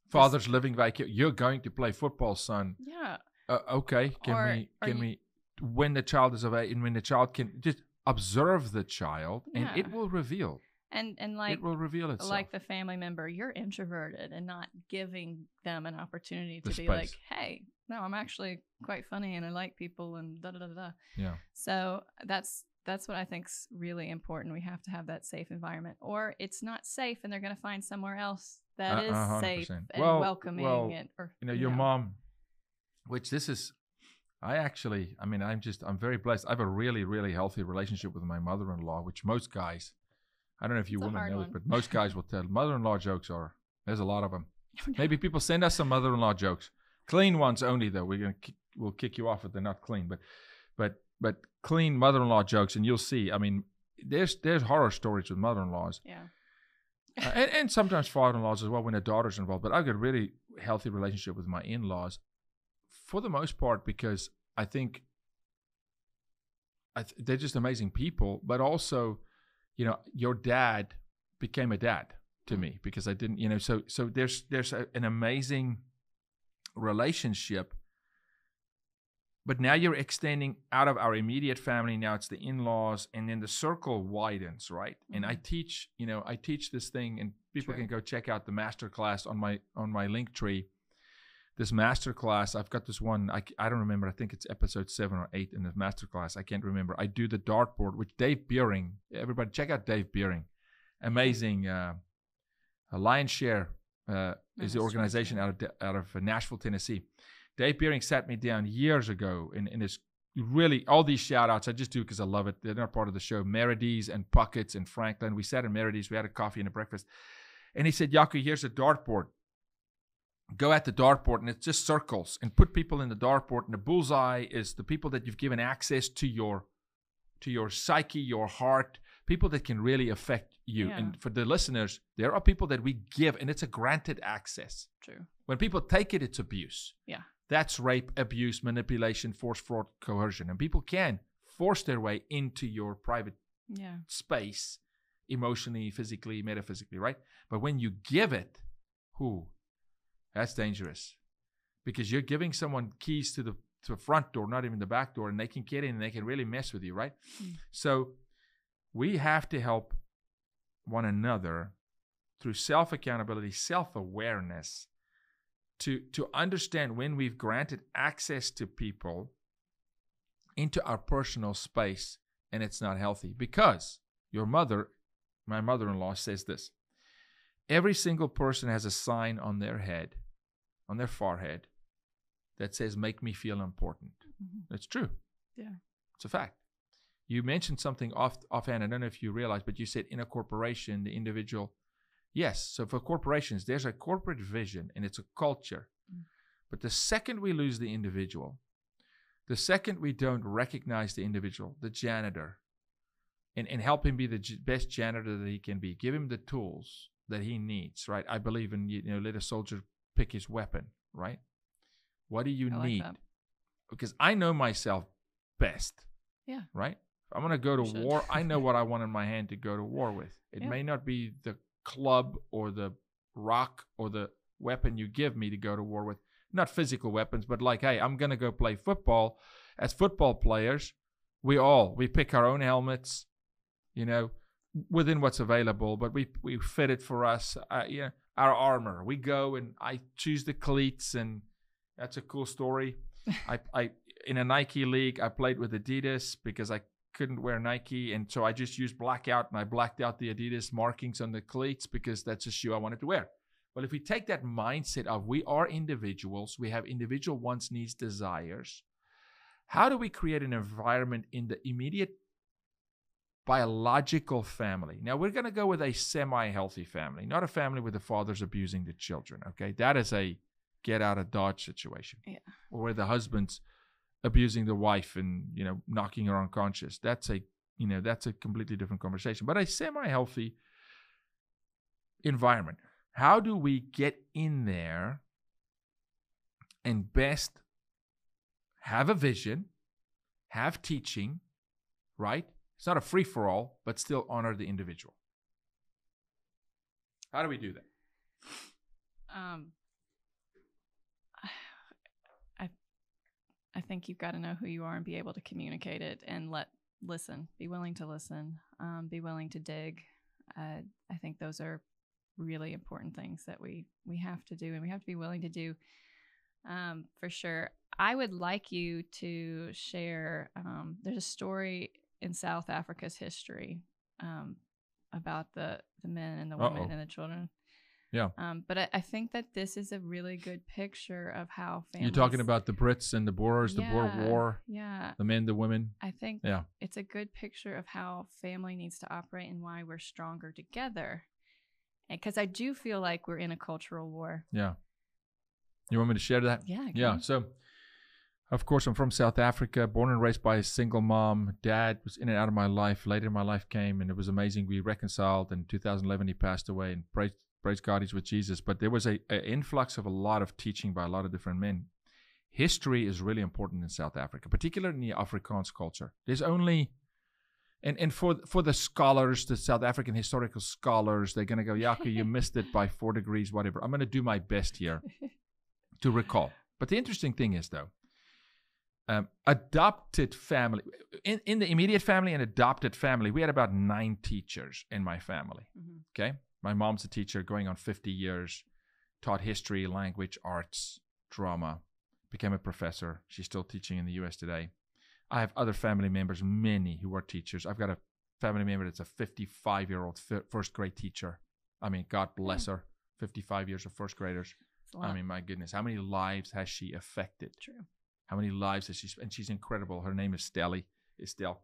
father's living vacation. You're going to play football, son. Yeah. Okay. Can we when the child is of age, and when the child can just observe the child, and it will reveal. And like it will reveal itself. Like the family member, you're introverted, and not giving them an opportunity to be space. like, hey, no, I'm actually quite funny and I like people and da da da da. Yeah. So that's what I think's really important. We have to have that safe environment, or it's not safe, and they're going to find somewhere else that is 100%. safe and welcoming. Your mom, which this is, I'm very blessed. I have a really, really healthy relationship with my mother-in-law, which most guys, I don't know if you women know it, but most guys will tell. Mother-in-law jokes there's a lot of them. Maybe people send us some mother-in-law jokes. Clean ones only, though. We'll kick you off if they're not clean. But clean mother-in-law jokes, and you'll see. I mean, there's horror stories with mother-in-laws. Yeah. And sometimes father-in-laws as well when a daughter's involved. But I've got a really healthy relationship with my in-laws for the most part, because I think they're just amazing people. But also, your dad became a dad to me because I didn't, so there's an amazing relationship. But now you're extending out of our immediate family. Now it's the in-laws, and then the circle widens, right? Mm-hmm. And I teach this thing, and people can go check out the masterclass on my link tree. This masterclass, I've got this one. I don't remember. I think it's episode 7 or 8 in the masterclass. I can't remember. I do the dartboard, which Dave Beering. Everybody check out Dave Beering. Amazing. Lion's Share is the organization out of Nashville, Tennessee. Dave Beering sat me down years ago in this really, all these shout outs I just do because I love it. They're not part of the show. Merides and Puckett's and Franklin. We sat in Merides. We had a coffee and a breakfast. And he said, Jaco, here's a dartboard. Go at the dartboard, and it's just circles, and put people in the dartboard. And the bullseye is the people that you've given access to your psyche, your heart, people that can really affect you. Yeah. And for the listeners, there are people that we give, and it's a granted access. True. When people take it, it's abuse. Yeah. That's rape, abuse, manipulation, force, fraud, coercion. And people can force their way into your private space, emotionally, physically, metaphysically, right? But when you give it, that's dangerous. Because you're giving someone keys to the front door, not even the back door, and they can get in and they can really mess with you, right? So we have to help one another through self-accountability, self-awareness, to understand when we've granted access to people into our personal space and it's not healthy. Because my mother-in-law says this: every single person has a sign on their head, on their forehead, that says, make me feel important. That's true. Yeah. It's a fact. You mentioned something offhand. I don't know if you realize, but you said in a corporation, the individual. Yes. So for corporations, there's a corporate vision and it's a culture. But the second we lose the individual, the second we don't recognize the individual, the janitor, and help him be the best janitor that he can be, give him the tools that he needs, right? I believe in, let a soldier pick his weapon, right? What do you need? Like that. Because I know myself best. Yeah. Right? If I'm going to go to war, I know what I want in my hand to go to war with. It may not be the club or the rock or the weapon you give me to go to war with. Not physical weapons, but like, hey, I'm going to go play football. As football players, we pick our own helmets, within what's available, but we fit it for us. Our armor. We go and I choose the cleats, and that's a cool story. I in a Nike league, I played with Adidas because I couldn't wear Nike, and so I just used blackout, and I blacked out the Adidas markings on the cleats because that's a shoe I wanted to wear. Well, if we take that mindset of we are individuals, we have individual wants, needs, desires, how do we create an environment in the immediate biological family? Now, we're going to go with a semi-healthy family, not a family where the father's abusing the children, okay? That is a get out of Dodge situation. Yeah. Or where the husband's abusing the wife and, knocking her unconscious. That's a completely different conversation. But a semi-healthy environment. How do we get in there and best have a vision, have teaching, right? It's not a free-for-all, but still honor the individual. How do we do that? I think you've got to know who you are and be able to communicate it and listen, be willing to listen, be willing to dig. I think those are really important things that we have to do, and we have to be willing to do, for sure. I would like you to share, there's a story in South Africa's history about the men and the women and the children. Yeah. But I think that this is a really good picture of how families... You're talking about the Brits and the Boers, the Boer War, the men, the women. I think it's a good picture of how family needs to operate and why we're stronger together. Because I do feel like we're in a cultural war. Yeah. You want me to share that? Yeah. Yeah. So, of course, I'm from South Africa, born and raised by a single mom. Dad was in and out of my life. Later, my life came, and it was amazing. We reconciled. In 2011, he passed away, and praise God, he's with Jesus. But there was an influx of a lot of teaching by a lot of different men. History is really important in South Africa, particularly in the Afrikaans culture. There's only... And for the scholars, the South African historical scholars, they're going to go, Jaco, you missed it by 4 degrees, whatever. I'm going to do my best here to recall. But the interesting thing is, though, adopted family, in the immediate family and adopted family, we had about 9 teachers in my family. Mm-hmm. Okay? My mom's a teacher going on 50 years, taught history, language, arts, drama, became a professor. She's still teaching in the U.S. today. I have other family members, many who are teachers. I've got a family member that's a 55-year-old first grade teacher. I mean, God bless her. 55 years of first graders. I mean, my goodness, how many lives has she affected? True. How many lives has she? And she's incredible. Her name is Estelle.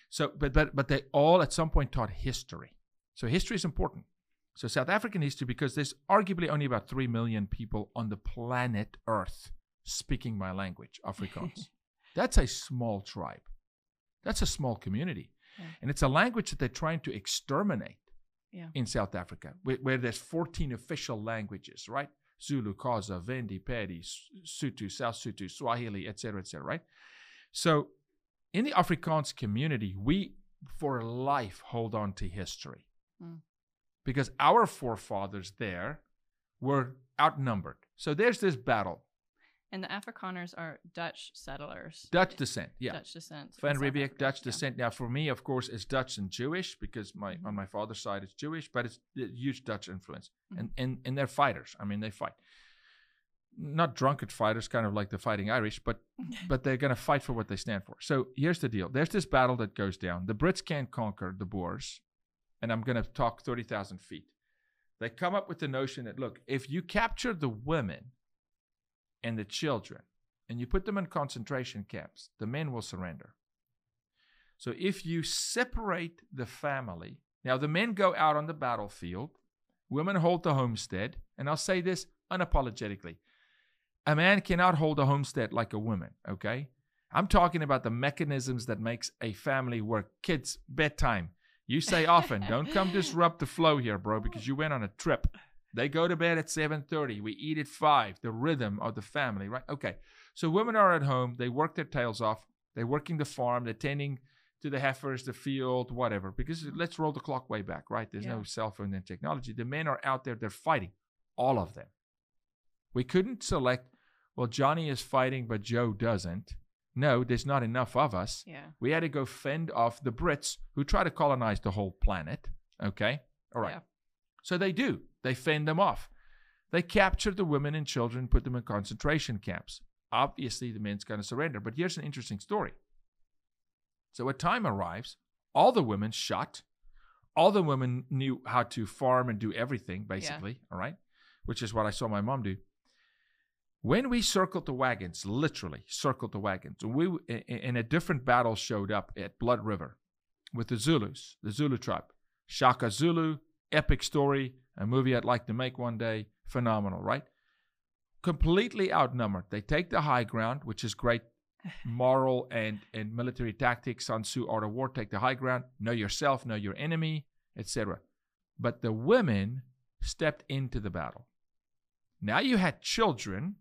So, but they all at some point taught history. So history is important. So South African history, because there's arguably only about 3 million people on the planet Earth speaking my language, Afrikaans. That's a small tribe. That's a small community. Yeah. And it's a language that they're trying to exterminate Yeah. in South Africa, where there's 14 official languages, right? Zulu, Xhosa, Vendi, Pedi, Sotho, South Sotho, Swahili, etc., right? So in the Afrikaans community, we for life hold on to history because our forefathers there were outnumbered. So there's this battle. And the Afrikaners are Dutch settlers. Dutch descent, yeah. Dutch descent. Van Riebeeck, Dutch descent. Now, for me, of course, it's Dutch and Jewish because on my father's side it's Jewish, but it's a huge Dutch influence. And they're fighters. I mean, they fight. Not drunkard fighters, kind of like the Fighting Irish, but they're going to fight for what they stand for. So here's the deal. There's this battle that goes down. The Brits can't conquer the Boers, and I'm going to talk 30,000 feet. They come up with the notion that, look, if you capture the women and the children, and you put them in concentration camps, the men will surrender. So if you separate the family, now the men go out on the battlefield, women hold the homestead, and I'll say this unapologetically. A man cannot hold a homestead like a woman, okay? I'm talking about the mechanisms that makes a family work. Kids, bedtime. You say often, don't come disrupt the flow here, bro, because you went on a trip. They go to bed at 7:30. We eat at 5. The rhythm of the family, right? Okay. So women are at home. They work their tails off. They're working the farm. They're tending to the heifers, the field, whatever. Because let's roll the clock way back, right? There's no cell phone and technology. The men are out there. They're fighting. All of them. We couldn't select, well, Johnny is fighting, but Joe doesn't. No, there's not enough of us. Yeah. We had to go fend off the Brits who try to colonize the whole planet. Okay? All right. Yeah. So they do. They fend them off. They capture the women and children, put them in concentration camps. Obviously, the men's going to surrender. But here's an interesting story. So a time arrives, all the women shot. All the women knew how to farm and do everything, basically. All right? Which is what I saw my mom do. When we circled the wagons, literally circled the wagons, we in a different battle showed up at Blood River with the Zulus, the Zulu tribe. Shaka Zulu, epic story, a movie I'd like to make one day, phenomenal, right? Completely outnumbered. They take the high ground, which is great moral and military tactics. Sun Tzu, Art of War, take the high ground, know yourself, know your enemy, etc. But the women stepped into the battle. Now you had children.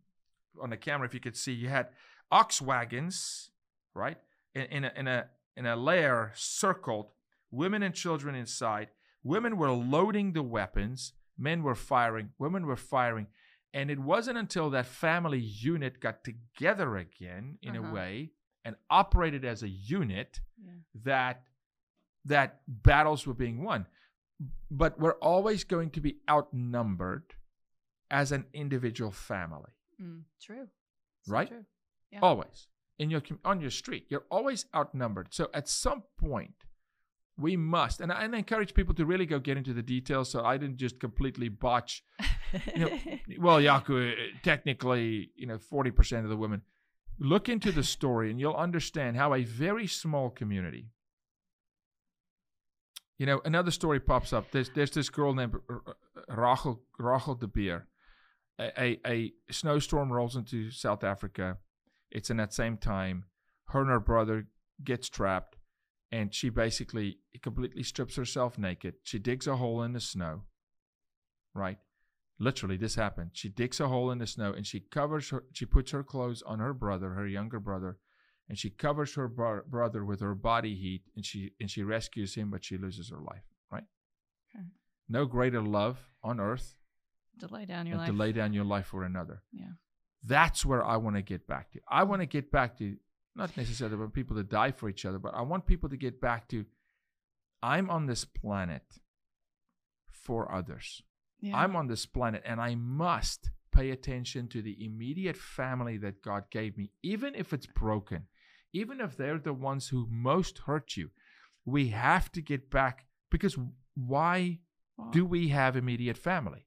On the camera, if you could see, you had ox wagons, right? In a layer circled, women and children inside. Women were loading the weapons. Men were firing. Women were firing. And it wasn't until that family unit got together again, in a way, and operated as a unit that battles were being won. But we're always going to be outnumbered as an individual family. True. Right? True. Yeah. Always. On your street. You're always outnumbered. So at some point, we must, and I encourage people to really go get into the details so I didn't just completely botch, well, Jaco, technically, 40% of the women. Look into the story and you'll understand how a very small community, another story pops up. There's this girl named Rachel de Beer. A snowstorm rolls into South Africa. It's in that same time. Her and her brother gets trapped, and she basically completely strips herself naked. She digs a hole in the snow, right? Literally, this happened. She digs a hole in the snow, and she puts her clothes on her brother, her younger brother, and she covers her brother with her body heat, and she rescues him, but she loses her life, right? Okay. No greater love on earth to lay down your life. To lay down your life for another. Yeah. That's where I want to get back to. I want to get back to, not necessarily about people to die for each other, but I want people to get back to, I'm on this planet for others. Yeah. I'm on this planet and I must pay attention to the immediate family that God gave me, even if it's broken, even if they're the ones who most hurt you. We have to get back, because why do we have immediate family?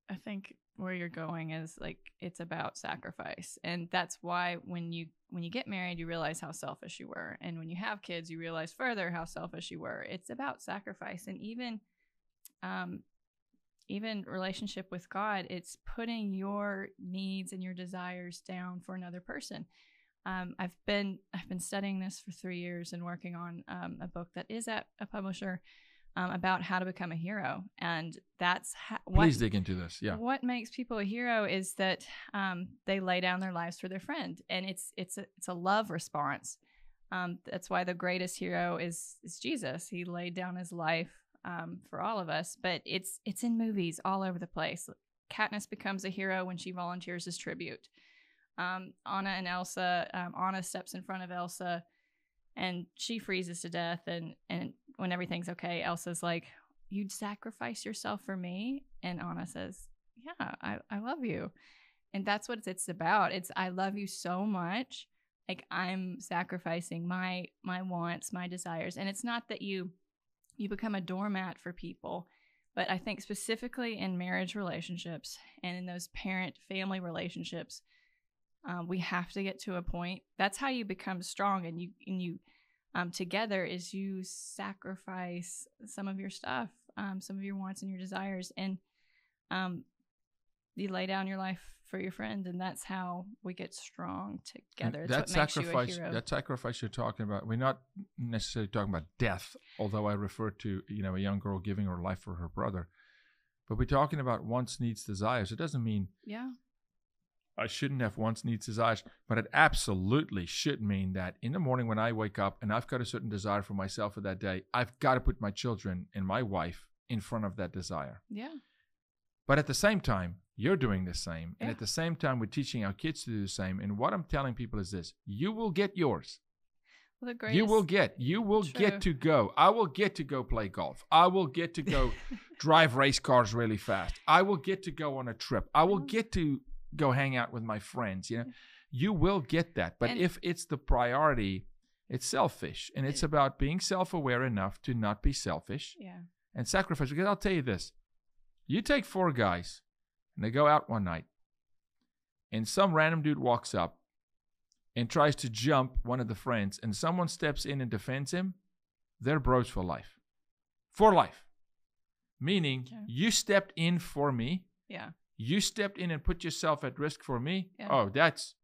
I think where you're going is it's about sacrifice. And that's why when you get married, you realize how selfish you were. And when you have kids, you realize further how selfish you were. It's about sacrifice. And even relationship with God, it's putting your needs and your desires down for another person. I've been studying this for 3 years and working on a book that is at a publisher about how to become a hero, and that's Please dig into this. Yeah, what makes people a hero is that they lay down their lives for their friend, and it's a love response. That's why the greatest hero is Jesus. He laid down his life for all of us, but it's in movies all over the place. Katniss becomes a hero when she volunteers as tribute. Anna and Elsa, Anna steps in front of Elsa and she freezes to death, and when everything's okay, Elsa's like, "You'd sacrifice yourself for me?" And Anna says, "Yeah, I love you." And that's what it's about. It's, I love you so much, like I'm sacrificing my wants, my desires. And it's not that you become a doormat for people, but I think specifically in marriage relationships and in those parent-family relationships, we have to get to a point. That's how you become strong, and you together is you sacrifice some of your stuff, some of your wants and your desires, and you lay down your life for your friend, and that's how we get strong together. It's what makes you a hero. That sacrifice you're talking about, we're not necessarily talking about death, although I refer to a young girl giving her life for her brother, but we're talking about wants, needs, desires. It doesn't mean I shouldn't have wants, needs, desires, but it absolutely should mean that in the morning when I wake up and I've got a certain desire for myself for that day, I've got to put my children and my wife in front of that desire. Yeah. But at the same time, you're doing the same. And at the same time, we're teaching our kids to do the same. And what I'm telling people is this: you will get yours. Well, the greatest, you will get to go. I will get to go play golf. I will get to go drive race cars really fast. I will get to go on a trip. I will get to go hang out with my friends. You will get that. But if it's the priority, it's selfish. And it's about being self-aware enough to not be selfish and sacrifice. Because I'll tell you this: you take 4 guys and they go out one night and some random dude walks up and tries to jump one of the friends and someone steps in and defends him, they're bros for life. For life. Meaning, you stepped in for me. Yeah. You stepped in and put yourself at risk for me. Yeah. Oh, that's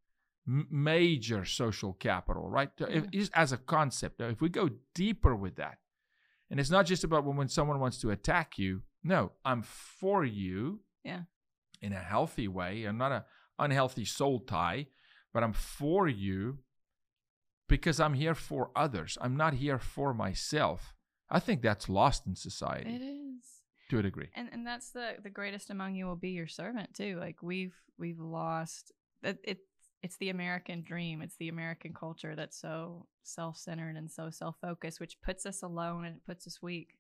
major social capital, right? As a concept. Now, if we go deeper with that, and it's not just about when someone wants to attack you. No, I'm for you in a healthy way. I'm not an unhealthy soul tie, but I'm for you because I'm here for others. I'm not here for myself. I think that's lost in society. It is. To a degree. And that's the greatest among you will be your servant too. Like we've lost that. It's the American dream. It's the American culture that's so self-centered and so self-focused, which puts us alone and it puts us weak.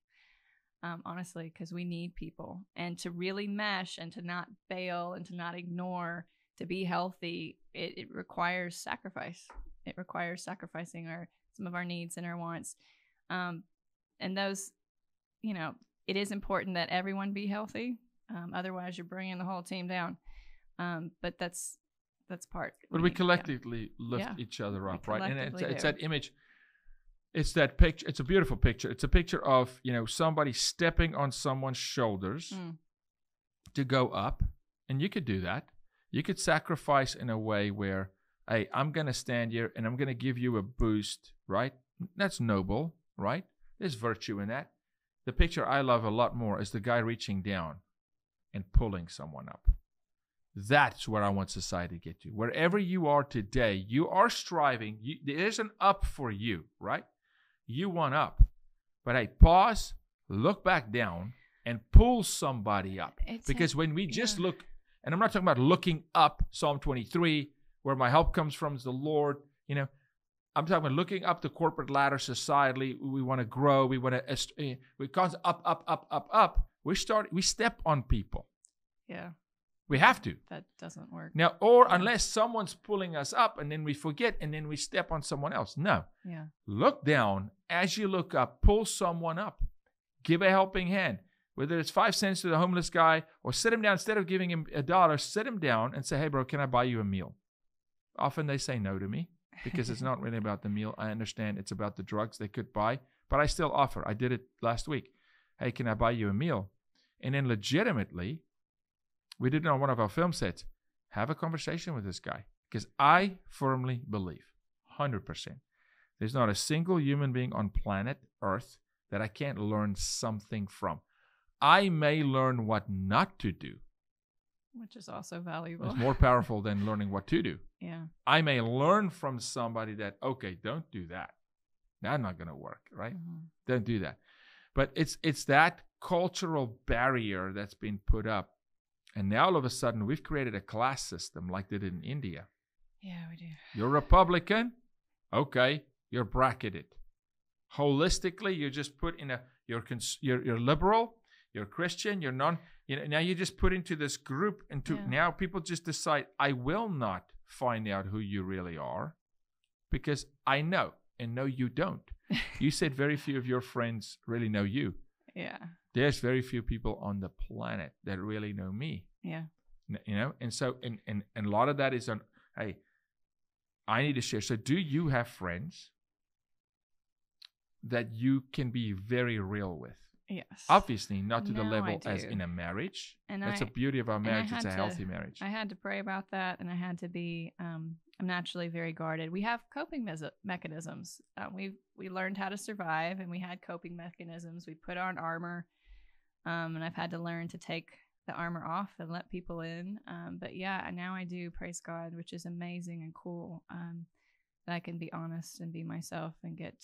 Honestly, because we need people, and to really mesh and to not bail and to not ignore, to be healthy, it requires sacrifice. It requires sacrificing some of our needs and our wants. And those, it is important that everyone be healthy. Otherwise, you're bringing the whole team down. But that's part. But we collectively lift each other up, right? And it's that image. It's that picture. It's a beautiful picture. It's a picture of, somebody stepping on someone's shoulders to go up. And you could do that. You could sacrifice in a way where, hey, I'm going to stand here and I'm going to give you a boost, right? That's noble, right? There's virtue in that. The picture I love a lot more is the guy reaching down and pulling someone up. That's where I want society to get to. Wherever you are today, you are striving. There's an up for you, right? You want up. But hey, pause, look back down, and pull somebody up. Because when we just look, and I'm not talking about looking up, Psalm 23, where my help comes from is the Lord. I'm talking about looking up the corporate ladder societally. We want to grow. We want to, we constantly up. We step on people. Yeah. We have to. That doesn't work. Now, unless someone's pulling us up and then we forget and then we step on someone else. No. Yeah. Look down. As you look up, pull someone up. Give a helping hand. Whether it's 5 cents to the homeless guy or sit him down. Instead of giving him $1, sit him down and say, hey, bro, can I buy you a meal? Often they say no to me because it's not really about the meal. I understand it's about the drugs they could buy, but I still offer. I did it last week. Hey, can I buy you a meal? And then legitimately, we did it on one of our film sets. Have a conversation with this guy because I firmly believe 100%. There's not a single human being on planet Earth that I can't learn something from. I may learn what not to do, which is also valuable. it's more powerful than learning what to do. Yeah. I may learn from somebody that, okay, don't do that. That's not going to work, right? Don't do that. But it's that cultural barrier that's been put up. And now all of a sudden we've created a class system like they did in India. Yeah, we do. You're Republican. Okay, you're bracketed. Holistically, you're just put in you're liberal, you're Christian, you're non, now you're just put into this group, now people just decide, I will not find out who you really are because I know, and no, you don't. You said very few of your friends really know you. Yeah. There's very few people on the planet that really know me. Yeah. And so, and a lot of that is on, hey, I need to share. So do you have friends that you can be very real with? Yes. Obviously, not to the level as in a marriage. And that's the beauty of our marriage. It's a healthy marriage. I had to pray about that, and I had to be, I'm naturally very guarded. We have coping mechanisms. We learned how to survive, and we had coping mechanisms. We put on armor, and I've had to learn to take the armor off and let people in. But yeah, now I do, praise God, which is amazing and cool. That I can be honest and be myself and get.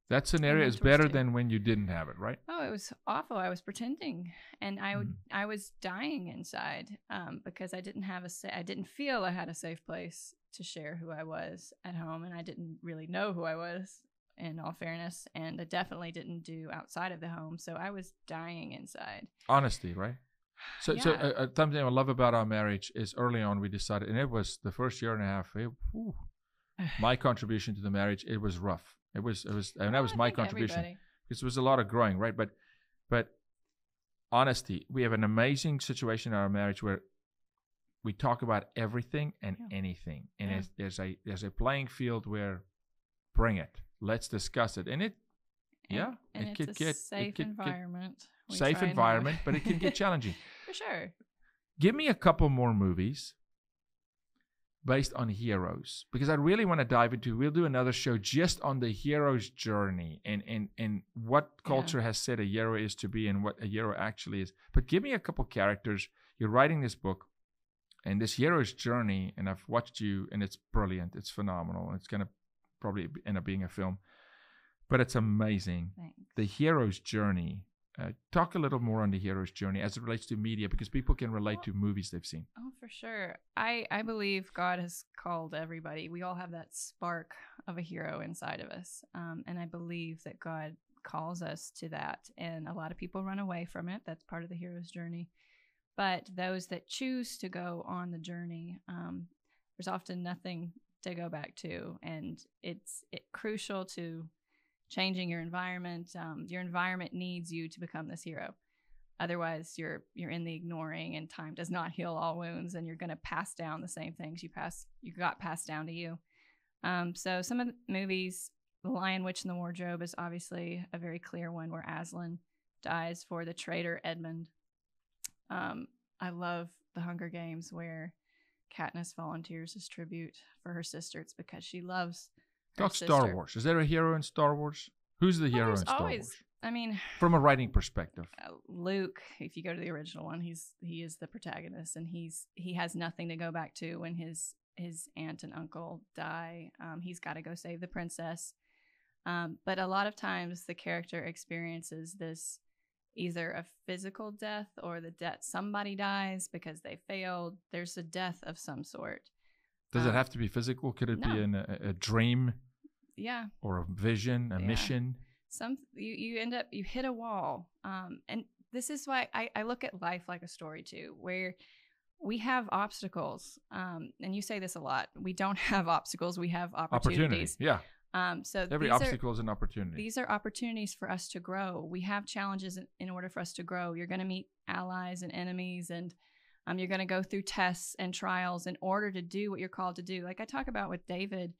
That scenario is better than when you didn't have it, right? Oh, it was awful. I was pretending, and I was dying inside because I didn't have I didn't feel I had a safe place to share who I was at home, and I didn't really know who I was, in all fairness, and I definitely didn't do outside of the home. So I was dying inside. Honesty, right? So, something I love about our marriage is early on we decided, and it was the first year and a half. My contribution to the marriage, it was rough. It was, and that was my contribution because it was a lot of growing, right? But honesty, we have an amazing situation in our marriage where we talk about everything and anything, and there's a playing field where, bring it, let's discuss it, and it could get safe environment. Safe environment, but it can get challenging. For sure. Give me a couple more movies based on heroes, because I really want to dive into, we'll do another show just on the hero's journey and what culture has said a hero is to be and what a hero actually is. But give me a couple characters. You're writing this book and this hero's journey, and I've watched you, and it's brilliant. It's phenomenal. It's going to probably end up being a film, but it's amazing. Thanks. The hero's journey. Talk a little more on the hero's journey as it relates to media, because people can relate to movies they've seen. Oh, for sure. I believe God has called everybody. We all have that spark of a hero inside of us. And I believe that God calls us to that. And a lot of people run away from it. That's part of the hero's journey. But those that choose to go on the journey, there's often nothing to go back to. And it's crucial to changing your environment. Your environment needs you to become this hero. Otherwise, you're in the ignoring, and time does not heal all wounds, and you're going to pass down the same things you got passed down to you. So some of the movies, The Lion, Witch, and the Wardrobe is obviously a very clear one where Aslan dies for the traitor Edmund. I love The Hunger Games where Katniss volunteers as tribute for her sister. It's because she loves Talk Star Wars. Is there a hero in Star Wars? Who's the hero in Star Wars? I mean, from a writing perspective, Luke. If you go to the original one, he is the protagonist, and he has nothing to go back to when his aunt and uncle die. He's got to go save the princess. But a lot of times, the character experiences this either a physical death or the death. Somebody dies because they failed. There's a death of some sort. Does it have to be physical? Could it be in a dream? Yeah. Or a vision, a mission? You end up, you hit a wall. And this is why I look at life like a story too, where we have obstacles. And you say this a lot. We don't have obstacles. We have opportunities. Yeah. So every obstacle is an opportunity. These are opportunities for us to grow. We have challenges in order for us to grow. You're going to meet allies and enemies, and you're going to go through tests and trials in order to do what you're called to do. Like I talk about with David,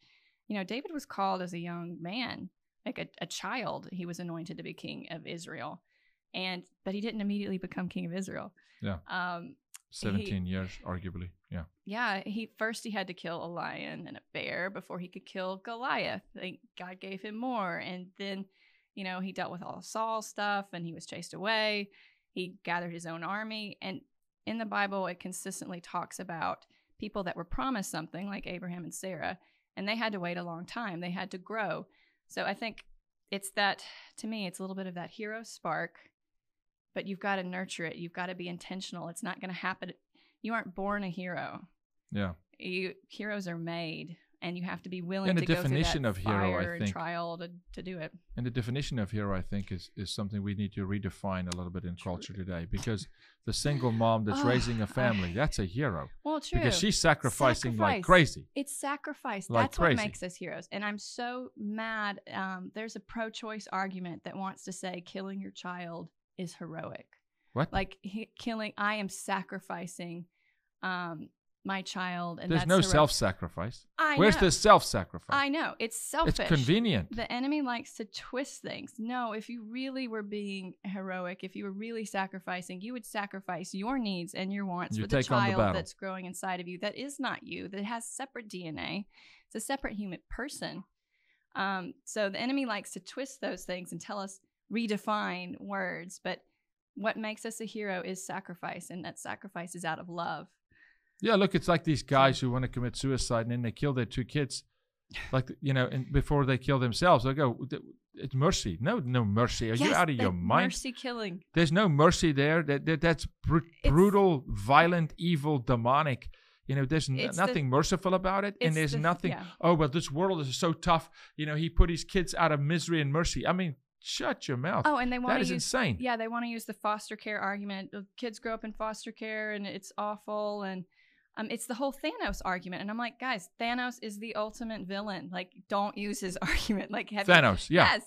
David was called as a young man, like a child. He was anointed to be king of Israel, but he didn't immediately become king of Israel. Yeah. 17 years, arguably. Yeah. Yeah, he had to kill a lion and a bear before he could kill Goliath. Like, God gave him more. And then, he dealt with all Saul's stuff and he was chased away. He gathered his own army. And in the Bible, it consistently talks about people that were promised something, like Abraham and Sarah, and they had to wait a long time. They had to grow. So I think it's that, to me, it's a little bit of that hero spark, but you've got to nurture it. You've got to be intentional. It's not going to happen. You aren't born a hero. Yeah. Heroes are made, and you have to be willing and to go through that definition of hero, fire I and think, trial to do it. And the definition of hero, I think, is something we need to redefine a little bit in culture today, because the single mom that's raising a family, that's a hero. Well, true. Because she's sacrificing like crazy. It's sacrifice. Like That's crazy. What makes us heroes. And I'm so mad. There's a pro-choice argument that wants to say killing your child is heroic. What? Like I am sacrificing my child, and there's that's no heroic. Self-sacrifice. I Where's know. the self-sacrifice? I know. It's selfish. It's convenient. The enemy likes to twist things. No, if you really were being heroic, if you were really sacrificing, you would sacrifice your needs and your wants You for the take on the child battle. that's growing inside of you that is not you, that has separate DNA. It's a separate human person. So the enemy likes to twist those things and tell us, redefine words. But what makes us a hero is sacrifice, and that sacrifice is out of love. Yeah, look, it's like these guys who want to commit suicide and then they kill their 2 kids, like, and before they kill themselves. They go, it's mercy. No mercy. Are you out of your mind? Mercy killing. There's no mercy there. That's brutal, violent, evil, demonic. There's nothing merciful about it. And there's nothing, oh, but this world is so tough. He put his kids out of misery and mercy. I mean, shut your mouth. Oh, and they want that is insane. Yeah, they want to use the foster care argument. Kids grow up in foster care and it's awful. And it's the whole Thanos argument. And I'm like, guys, Thanos is the ultimate villain. Like, don't use his argument. Like, Thanos, yeah.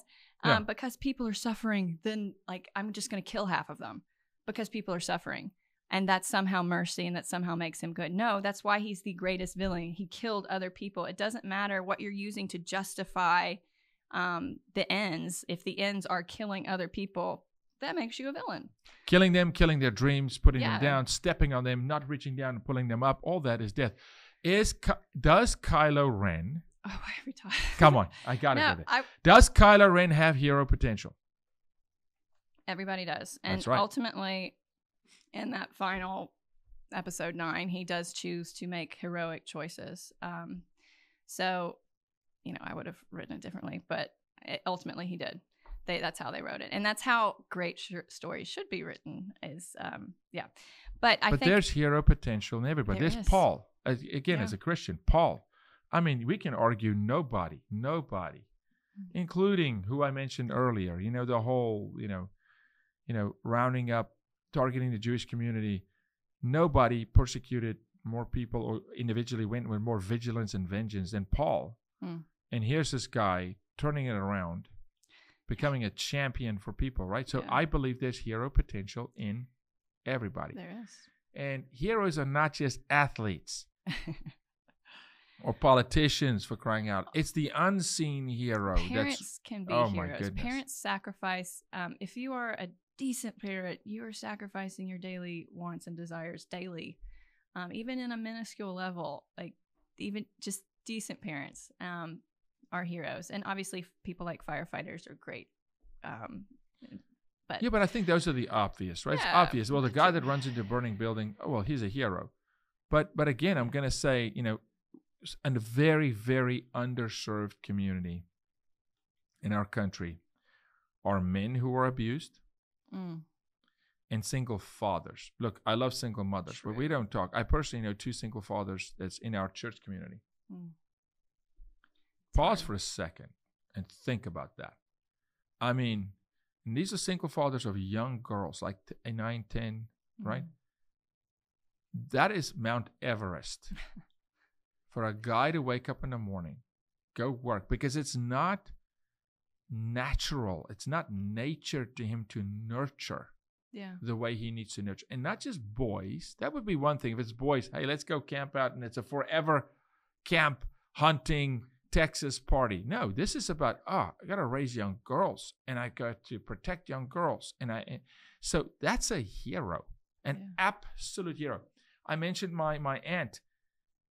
Yes. Because people are suffering, then, like, I'm just going to kill half of them because people are suffering. And that's somehow mercy, and that somehow makes him good. No, that's why he's the greatest villain. He killed other people. It doesn't matter what you're using to justify the ends. If the ends are killing other people, that makes you a villain. Killing them, killing their dreams, putting them down, stepping on them, not reaching down and pulling them up. All that is death. Does Kylo Ren? Oh, every time. Come on, I got it. Does Kylo Ren have hero potential? Everybody does, and that's right. Ultimately, in that final episode 9, he does choose to make heroic choices. So, I would have written it differently, but ultimately he did. That's how they wrote it, and that's how great stories should be written. But I think there's hero potential in everybody. There's Paul again as a Christian. Paul, I mean, we can argue nobody, including who I mentioned earlier. The whole rounding up, targeting the Jewish community. Nobody persecuted more people or individually went with more vigilance and vengeance than Paul. And here's this guy turning it around, becoming a champion for people, right? So I believe there's hero potential in everybody. There is. And heroes are not just athletes or politicians, for crying out. It's the unseen hero. Parents can be heroes. Parents sacrifice. If you are a decent parent, you are sacrificing your daily wants and desires daily, even in a minuscule level. Like, even just decent parents are heroes. And obviously people like firefighters are great. But I think those are the obvious, right? It's obvious. Well, the guy that runs into a burning building, oh, well, he's a hero. But again, I'm going to say, in a very, very underserved community in our country are men who are abused and single fathers. Look, I love single mothers, but we don't talk. I personally know 2 single fathers that's in our church community. Pause for a second and think about that. I mean, these are single fathers of young girls, like 9, 10, right? That is Mount Everest for a guy to wake up in the morning, go work, because it's not natural. It's not nature to him to nurture the way he needs to nurture. And not just boys. That would be one thing. If it's boys, hey, let's go camp out, and it's a forever camp hunting Texas party. No, this is about, I got to raise young girls, and I got to protect young girls. So that's a hero. An absolute hero. I mentioned my aunt.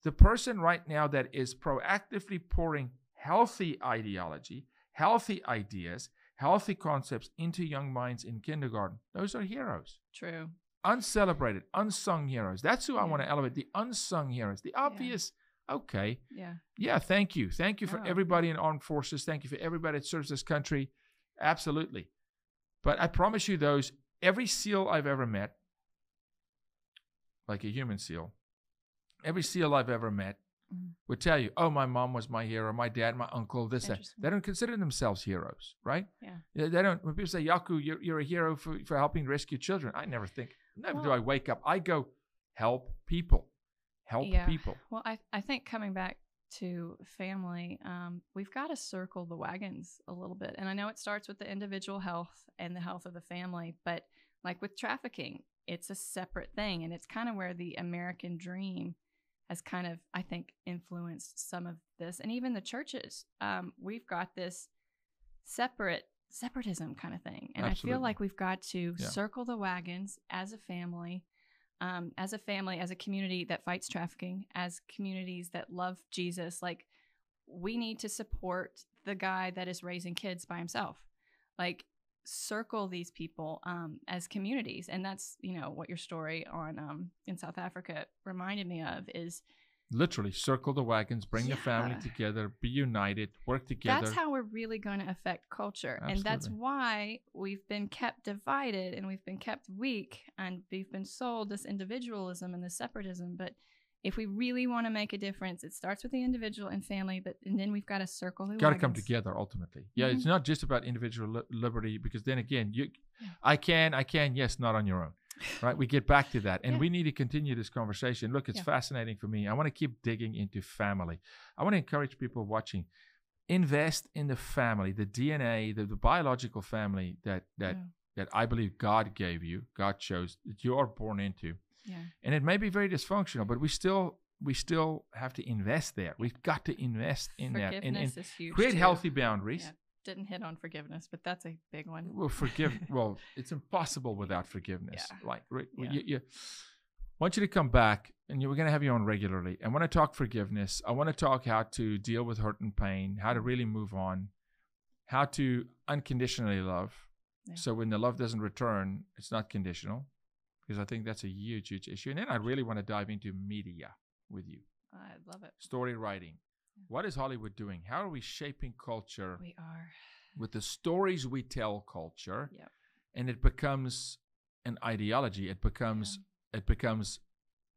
The person right now that is proactively pouring healthy ideology, healthy ideas, healthy concepts into young minds in kindergarten. Those are heroes. True. Uncelebrated, unsung heroes. That's who I want to elevate. The unsung heroes. The obvious, okay. Yeah, thank you. Thank you for everybody in armed forces. Thank you for everybody that serves this country. Absolutely. But I promise you every SEAL I've ever met, like a human SEAL, every SEAL I've ever met would tell you, oh, my mom was my hero, my dad, my uncle, this, that. They don't consider themselves heroes, right? Yeah. They don't. When people say, Jaco, you're a hero for helping rescue children, I never think, do I wake up. I go, help people. Help people. Well, I think coming back to family, we've got to circle the wagons a little bit. And I know it starts with the individual health and the health of the family, but like with trafficking, it's a separate thing. And it's kind of where the American dream has kind of, I think, influenced some of this. And even the churches, we've got this separatism kind of thing. And I feel like we've got to circle the wagons as a family, as a community that fights trafficking, as communities that love Jesus. Like, we need to support the guy that is raising kids by himself. Like, circle these people as communities. And that's, what your story on in South Africa reminded me of, is literally circle the wagons, bring the family together, be united, work together. That's how we're really going to affect culture. Absolutely. And that's why we've been kept divided and we've been kept weak and we've been sold this individualism and this separatism. But if we really want to make a difference, it starts with the individual and family, and then we've got to circle the wagons. Got to come together ultimately. Yeah, it's not just about individual liberty, because then again, I can, yes, not on your own. Right? We get back to that. And we need to continue this conversation. Look, it's fascinating for me. I want to keep digging into family. I want to encourage people watching, invest in the family, the DNA, the biological family that I believe God gave you, God chose, that you are born into. Yeah. And it may be very dysfunctional, but we still have to invest there. We've got to invest in that and is huge create too. Healthy boundaries. Yeah. Didn't hit on forgiveness, but that's a big one. Well, it's impossible without forgiveness. Yeah. I want you to come back, and we're going to have you on regularly. I want to talk forgiveness. I want to talk how to deal with hurt and pain, how to really move on, how to unconditionally love. Yeah. So when the love doesn't return, it's not conditional. Because I think that's a huge, huge issue. And then I really want to dive into media with you. I love it. Story writing. Yeah. What is Hollywood doing? How are we shaping culture? We are. With the stories we tell culture. Yep. And it becomes an ideology. It becomes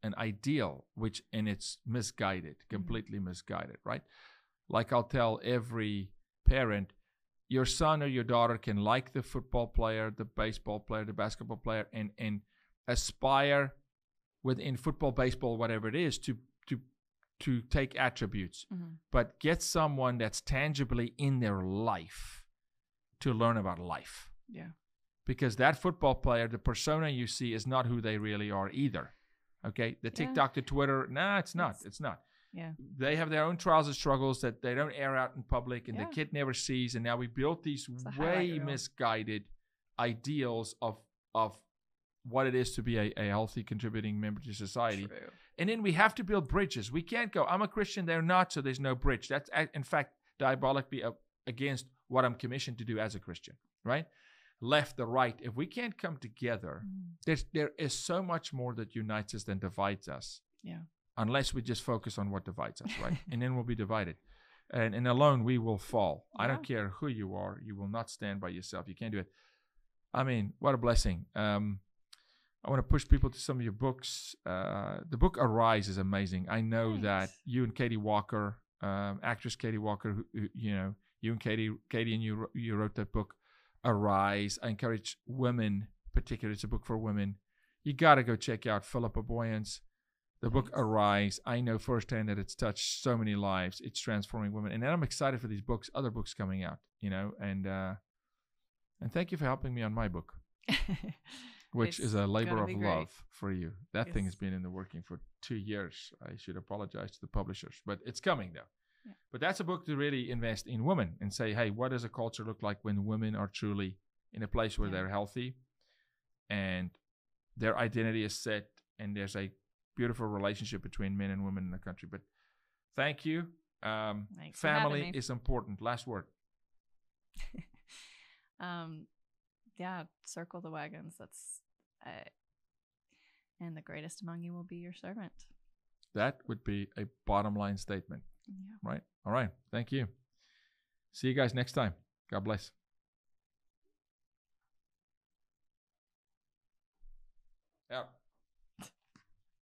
an ideal, and it's misguided, completely misguided, right? Like I'll tell every parent, your son or your daughter can like the football player, the baseball player, the basketball player, and aspire within football, baseball, whatever it is, to take attributes, but get someone that's tangibly in their life to learn about life. Yeah. Because that football player, the persona you see, is not who they really are either. Okay? The TikTok, the Twitter, it's not. It's not. Yeah. They have their own trials and struggles that they don't air out in public, and the kid never sees. And now we built these way misguided ideals of what it is to be a healthy, contributing member to society. True. And then we have to build bridges. We can't go, I'm a Christian, they're not, so there's no bridge. That's, in fact, diabolically against what I'm commissioned to do as a Christian, right? Left or right. If we can't come together, there is so much more that unites us than divides us. Yeah. Unless we just focus on what divides us, right? And then we'll be divided. And alone we will fall. Yeah. I don't care who you are. You will not stand by yourself. You can't do it. I mean, what a blessing. I want to push people to some of your books. The book Arise is amazing. I know that you and Katie Walker, actress Katie Walker, who, you and Katie and you wrote that book, Arise. I encourage women, particularly, it's a book for women. You got to go check out Philipa Booyens. The book Arise. I know firsthand that it's touched so many lives. It's transforming women. And then I'm excited for these books, other books coming out, and thank you for helping me on my book. Which is a labor of love for you. That thing has been in the working for 2 years. I should apologize to the publishers, but it's coming though. Yeah. But that's a book to really invest in women and say, hey, what does a culture look like when women are truly in a place where they're healthy and their identity is set, and there's a beautiful relationship between men and women in the country. But thank you. Thanks for having Family me. is important. Last word. Yeah, circle the wagons. And the greatest among you will be your servant. That would be a bottom line statement. Yeah. Right? All right. Thank you. See you guys next time. God bless.